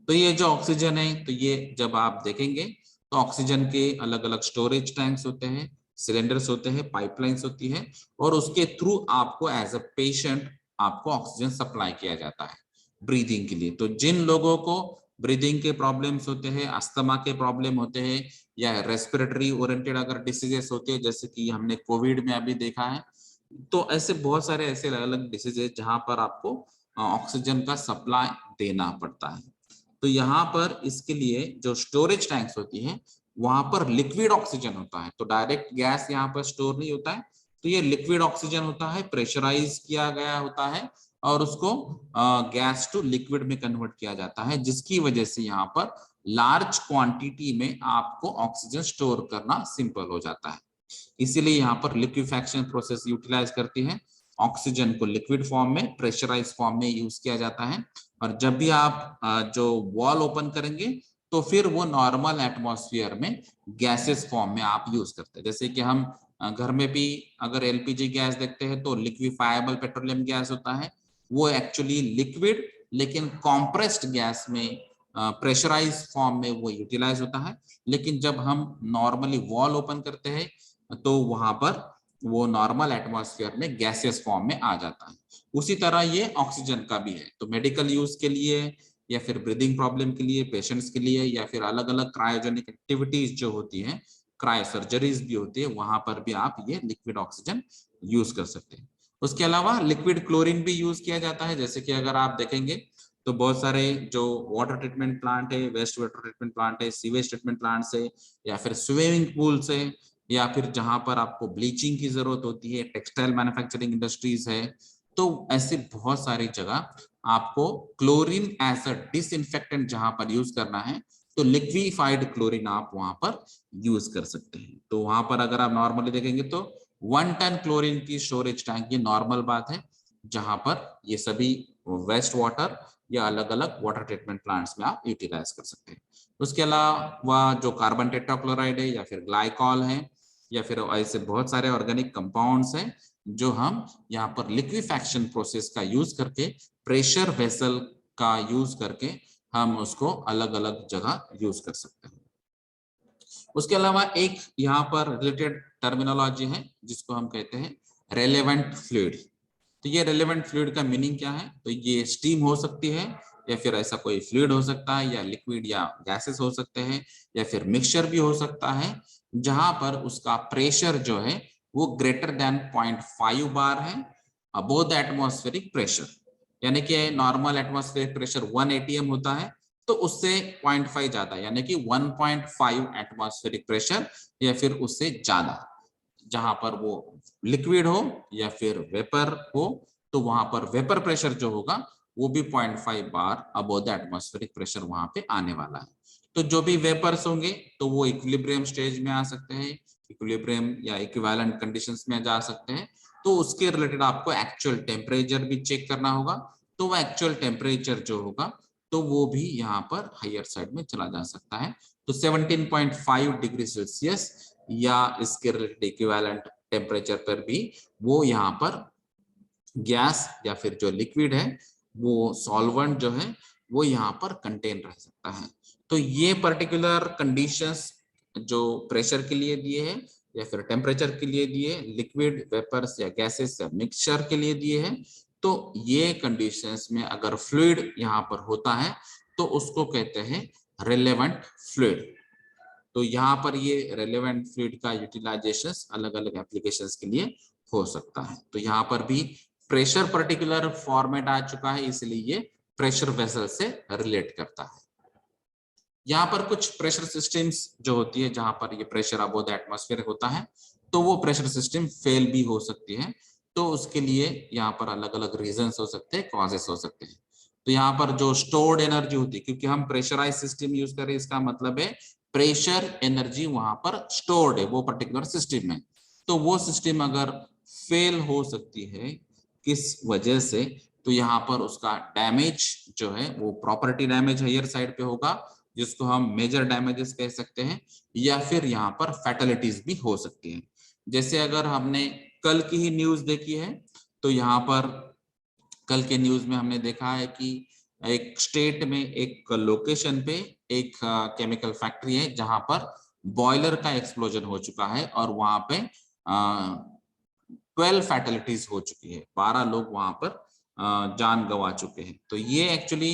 तो ये जो ऑक्सीजन है, तो ये जब आप देखेंगे तो ऑक्सीजन के अलग अलग स्टोरेज टैंक्स होते हैं, सिलेंडर्स होते हैं, पाइपलाइंस होती है, और उसके थ्रू आपको एज अ पेशेंट आपको ऑक्सीजन सप्लाई किया जाता है ब्रीदिंग के लिए। तो जिन लोगों को ब्रीदिंग के प्रॉब्लम्स होते हैं, अस्थमा के प्रॉब्लम होते हैं, या रेस्पिरेटरी ओरिएंटेड अगर डिसीजेस होते हैं जैसे कि हमने कोविड में अभी देखा है, तो ऐसे बहुत सारे ऐसे अलग अलग डिसीज है जहां पर आपको ऑक्सीजन का सप्लाई देना पड़ता है। तो यहाँ पर इसके लिए जो स्टोरेज टैंक्स होती है वहां पर लिक्विड ऑक्सीजन होता है। तो डायरेक्ट गैस यहाँ पर स्टोर नहीं होता है, तो ये लिक्विड ऑक्सीजन होता है, प्रेशराइज किया गया होता है और उसको गैस टू लिक्विड में कन्वर्ट किया जाता है, जिसकी वजह से यहाँ पर लार्ज क्वांटिटी में आपको ऑक्सीजन स्टोर करना सिंपल हो जाता है। इसीलिए यहाँ पर लिक्विफैक्शन प्रोसेस यूटिलाइज करती है। ऑक्सीजन को लिक्विड फॉर्म में, प्रेशराइज फॉर्म में यूज किया जाता है, और जब भी आप जो वॉल ओपन करेंगे तो फिर वो नॉर्मल एटमॉस्फेयर में गैसेस फॉर्म में आप यूज करते हैं। जैसे कि हम घर में भी अगर एलपीजी गैस देखते हैं तो लिक्विफाइबल पेट्रोलियम गैस होता है, वो एक्चुअली लिक्विड लेकिन कॉम्प्रेस्ड गैस में प्रेशराइज फॉर्म में वो यूटिलाइज होता है। लेकिन जब हम नॉर्मली वॉल ओपन करते हैं तो वहां पर वो नॉर्मल एटमॉस्फेयर में गैसियस फॉर्म में आ जाता है। उसी तरह ये ऑक्सीजन का भी है। तो मेडिकल यूज के लिए या फिर ब्रीदिंग प्रॉब्लम के लिए पेशेंट्स के लिए या फिर अलग अलग क्रायोजेनिक एक्टिविटीज जो होती हैं, क्रायो सर्जरीज भी होती है, वहां पर भी आप ये लिक्विड ऑक्सीजन यूज कर सकते हैं। उसके अलावा लिक्विड क्लोरीन भी यूज किया जाता है। जैसे कि अगर आप देखेंगे तो बहुत सारे जो वाटर ट्रीटमेंट प्लांट है, वेस्ट वाटर ट्रीटमेंट प्लांट है, सीवेज ट्रीटमेंट प्लांट से या फिर स्विमिंग पूल से या फिर जहां पर आपको ब्लीचिंग की जरूरत होती है, टेक्सटाइल मैन्युफैक्चरिंग इंडस्ट्रीज है, तो ऐसे बहुत सारी जगह आपको क्लोरीन एज अ डिसइंफेक्टेंट जहां पर यूज करना है तो लिक्विफाइड क्लोरीन आप वहां पर यूज कर सकते हैं। तो वहां पर अगर आप नॉर्मली देखेंगे तो 1 टन क्लोरीन की स्टोरेज टैंक ये नॉर्मल बात है, जहां पर ये सभी वेस्ट वाटर या अलग अलग वाटर ट्रीटमेंट प्लांट्स में आप यूटिलाइज कर सकते हैं। उसके अलावा जो कार्बन टेट्राक्लोराइड है या फिर ग्लाइकॉल है या फिर ऐसे बहुत सारे ऑर्गेनिक कंपाउंड्स हैं जो हम यहाँ पर लिक्विफैक्शन प्रोसेस का यूज करके प्रेशर वेसल का यूज करके हम उसको अलग अलग जगह यूज कर सकते हैं। उसके अलावा एक यहाँ पर रिलेटेड टर्मिनोलॉजी है जिसको हम कहते हैं रेलेवेंट फ्लूइड। तो ये रेलेवेंट फ्लूइड का मीनिंग क्या है? तो ये स्टीम हो सकती है या फिर ऐसा कोई फ्लूइड हो सकता है या लिक्विड या गैसेस हो सकते हैं या फिर मिक्सचर भी हो सकता है जहां पर उसका प्रेशर जो है वो ग्रेटर देन 0.5 बार है अबोव द एटमॉस्फेरिक प्रेशर। यानी कि नॉर्मल एटमॉस्फेरिक प्रेशर 1 atm होता है तो उससे 0.5 ज्यादा यानी कि 1.5 एटमॉस्फेरिक प्रेशर या फिर उससे ज्यादा जहां पर वो लिक्विड हो या फिर वेपर हो तो वहां पर वेपर प्रेशर जो होगा वो भी 0.5 बार अबोव द एटमॉस्फेरिक प्रेशर वहां पे आने वाला है। तो जो भी वेपर्स होंगे तो वो इक्विलिब्रियम स्टेज में आ सकते हैं, इक्विलिब्रियम या इक्विवेलेंट कंडीशंस में जा सकते हैं। तो उसके रिलेटेड आपको एक्चुअल टेम्परेचर भी चेक करना होगा। तो वो एक्चुअल टेम्परेचर जो होगा तो वो भी यहाँ पर हायर साइड में चला जा सकता है। तो 17.5 डिग्री सेल्सियस या इसके रिलेटेड इक्विवेलेंट टेम्परेचर पर भी वो यहाँ पर गैस या फिर जो लिक्विड है वो सॉल्वेंट जो है वो यहाँ पर कंटेन रह सकता है। तो ये पर्टिकुलर कंडीशंस जो प्रेशर के लिए दिए हैं या फिर टेम्परेचर के लिए दिए, लिक्विड वेपर्स या गैसेस या मिक्सचर के लिए दिए हैं। तो ये कंडीशंस में अगर फ्लूइड यहाँ पर होता है तो उसको कहते हैं रेलेवेंट फ्लूइड। तो यहाँ पर ये रेलेवेंट फ्लूइड का यूटिलाइजेशन अलग अलग एप्लीकेशंस के लिए हो सकता है। तो यहाँ पर भी प्रेशर पर्टिकुलर फॉर्मेट आ चुका है इसलिए ये प्रेशर वेसल से रिलेट करता है। यहाँ पर कुछ प्रेशर सिस्टम्स जो होती है जहां पर ये प्रेशर अबोव द एटमॉस्फेयर होता है तो वो प्रेशर सिस्टम फेल भी हो सकती है। तो उसके लिए यहाँ पर अलग अलग रीजंस हो सकते हैं, कॉजेस हो सकते हैं। तो यहाँ पर जो स्टोर्ड एनर्जी होती है, क्योंकि हम प्रेशराइज सिस्टम यूज करें इसका मतलब है प्रेशर एनर्जी वहां पर स्टोर्ड है वो पर्टिकुलर सिस्टम में। तो वो सिस्टम अगर फेल हो सकती है किस वजह से, तो यहाँ पर उसका डैमेज जो है वो प्रॉपर्टी डैमेज हायर साइड पे होगा जिसको हम मेजर डैमेजेस कह सकते हैं, या फिर यहाँ पर फैटलिटीज भी हो सकती हैं। जैसे अगर हमने कल की ही न्यूज देखी है तो यहाँ पर कल के न्यूज में हमने देखा है कि एक स्टेट में एक लोकेशन पे एक केमिकल फैक्ट्री है जहां पर बॉयलर का एक्सप्लोजन हो चुका है और वहां पे 12 फैटलिटीज हो चुकी है, 12 लोग वहां पर जान गंवा चुके हैं। तो ये एक्चुअली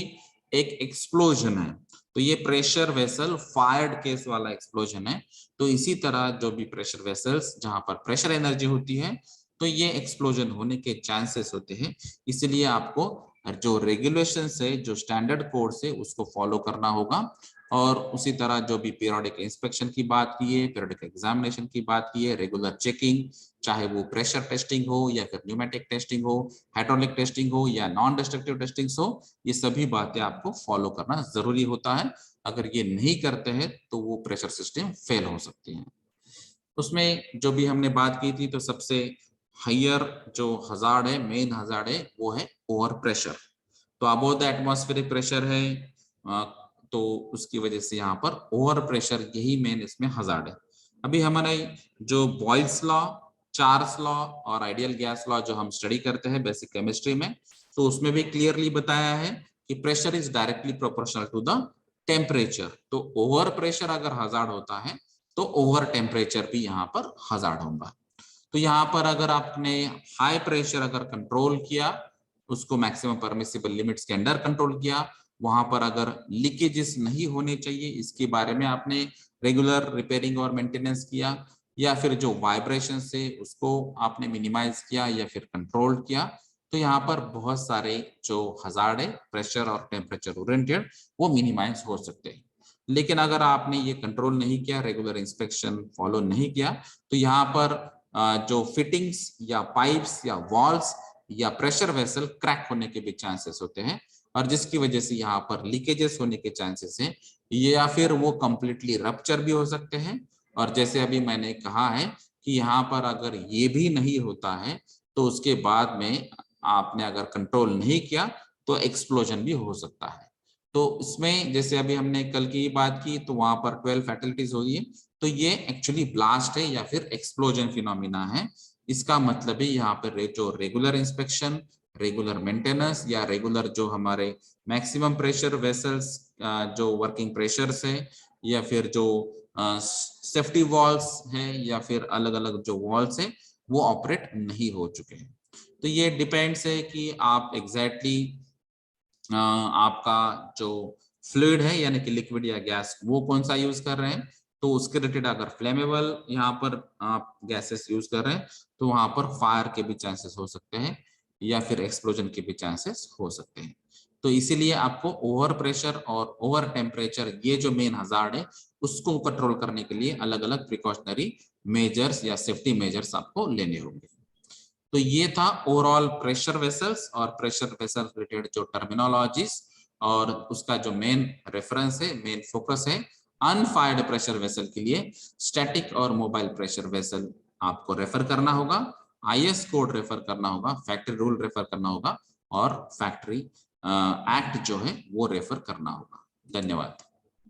एक एक्सप्लोजन है। तो ये प्रेशर वेसल फायर्ड केस वाला एक्सप्लोजन है। तो इसी तरह जो भी प्रेशर वेसल्स जहां पर प्रेशर एनर्जी होती है तो ये एक्सप्लोजन होने के चांसेस होते हैं। इसलिए आपको जो रेगुलेशन है, जो स्टैंडर्ड कोड से उसको फॉलो करना होगा। और उसी तरह जो भी पीरियोडिक इंस्पेक्शन की बात की है, पीरियोडिक एग्जामिनेशन की बात की है, रेगुलर चेकिंग, चाहे वो प्रेशर टेस्टिंग हो या फिर न्यूमेटिक टेस्टिंग हो, हाइड्रोलिक टेस्टिंग हो या नॉन डिस्ट्रक्टिव टेस्टिंग हो, ये सभी बातें आपको फॉलो करना जरूरी होता है। अगर ये नहीं करते हैं तो वो प्रेशर सिस्टम फेल हो सकती है। उसमें जो भी हमने बात की थी तो सबसे हायर जो हजार्ड है, मेन हजार्ड है, वो है ओवर प्रेशर। तो अबोव द एटमॉस्फेरिक प्रेशर है तो उसकी वजह से यहाँ पर ओवर प्रेशर यही मेन इसमें हजार्ड है। अभी हमारे जो बॉयल्स लॉ, चार्ल्स लॉ और आइडियल गैस लॉ जो हम स्टडी करते हैं बेसिक केमिस्ट्री में, तो उसमें भी क्लियरली बताया है कि pressure is directly proportional to the temperature. तो ओवर प्रेशर अगर हजार्ड होता है तो ओवर टेम्परेचर भी यहाँ पर हजार्ड होगा। तो यहाँ पर अगर आपने हाई प्रेशर अगर कंट्रोल किया, उसको मैक्सिमम परमिसिबल लिमिट्स के अंडर कंट्रोल किया, वहां पर अगर लीकेजेस नहीं होने चाहिए इसके बारे में आपने रेगुलर रिपेयरिंग और मेंटेनेंस किया, या फिर जो वाइब्रेशन से उसको आपने मिनिमाइज किया या फिर कंट्रोल किया, तो यहाँ पर बहुत सारे जो हजार्ड है प्रेशर और टेम्परेचर ओरिएंटेड वो मिनिमाइज हो सकते हैं। लेकिन अगर आपने ये कंट्रोल नहीं किया, रेगुलर इंस्पेक्शन फॉलो नहीं किया, तो यहाँ पर जो फिटिंग्स या पाइप्स या वॉल्स या प्रेशर वेसल क्रैक होने के भी चांसेस होते हैं, और जिसकी वजह से यहाँ पर लीकेजेस होने के चांसेस हैं, या फिर वो कंप्लीटली रप्चर भी हो सकते हैं। और जैसे अभी मैंने कहा है कि यहाँ पर अगर ये भी नहीं होता है तो उसके बाद में आपने अगर कंट्रोल नहीं किया तो एक्सप्लोजन भी हो सकता है। तो इसमें जैसे अभी हमने कल की बात की तो वहां पर 12 फैटलिटीज हुई है, तो ये एक्चुअली ब्लास्ट है या फिर एक्सप्लोजन फिनोमिना है। इसका मतलब है यहाँ पर जो रेगुलर इंस्पेक्शन, रेगुलर मेंटेनेंस या रेगुलर जो हमारे मैक्सिमम प्रेशर वेसल्स जो वर्किंग प्रेशर्स है, या फिर जो सेफ्टी वॉल्स हैं या फिर अलग अलग जो वॉल्स हैं वो ऑपरेट नहीं हो चुके हैं। तो ये डिपेंड्स है कि आप एग्जैक्टली आपका जो फ्लूइड है यानी कि लिक्विड या गैस वो कौन सा यूज कर रहे हैं। तो उसके रिलेटेड अगर फ्लेमेबल यहाँ पर आप गैसेस यूज कर रहे हैं तो वहां पर फायर के भी चांसेस हो सकते हैं या फिर एक्सप्लोजन के भी चांसेस हो सकते हैं। तो इसीलिए आपको ओवर प्रेशर और ओवर टेम्परेचर ये जो मेन हजार्ड है उसको कंट्रोल करने के लिए अलग अलग प्रिकॉशनरी मेजर्स या सेफ्टी मेजर्स आपको लेने होंगे। तो ये था ओवरऑल प्रेशर वेसल्स और प्रेशर वेसल रिलेटेड जो टर्मिनोलॉजीज, और उसका जो मेन रेफरेंस है, मेन फोकस है अनफायर्ड प्रेशर वेसल के लिए स्टैटिक और मोबाइल प्रेशर वेसल आपको रेफर करना होगा, आईएस कोड रेफर करना होगा, फैक्ट्री रूल रेफर करना होगा और फैक्ट्री एक्ट जो है वो रेफर करना होगा। धन्यवाद।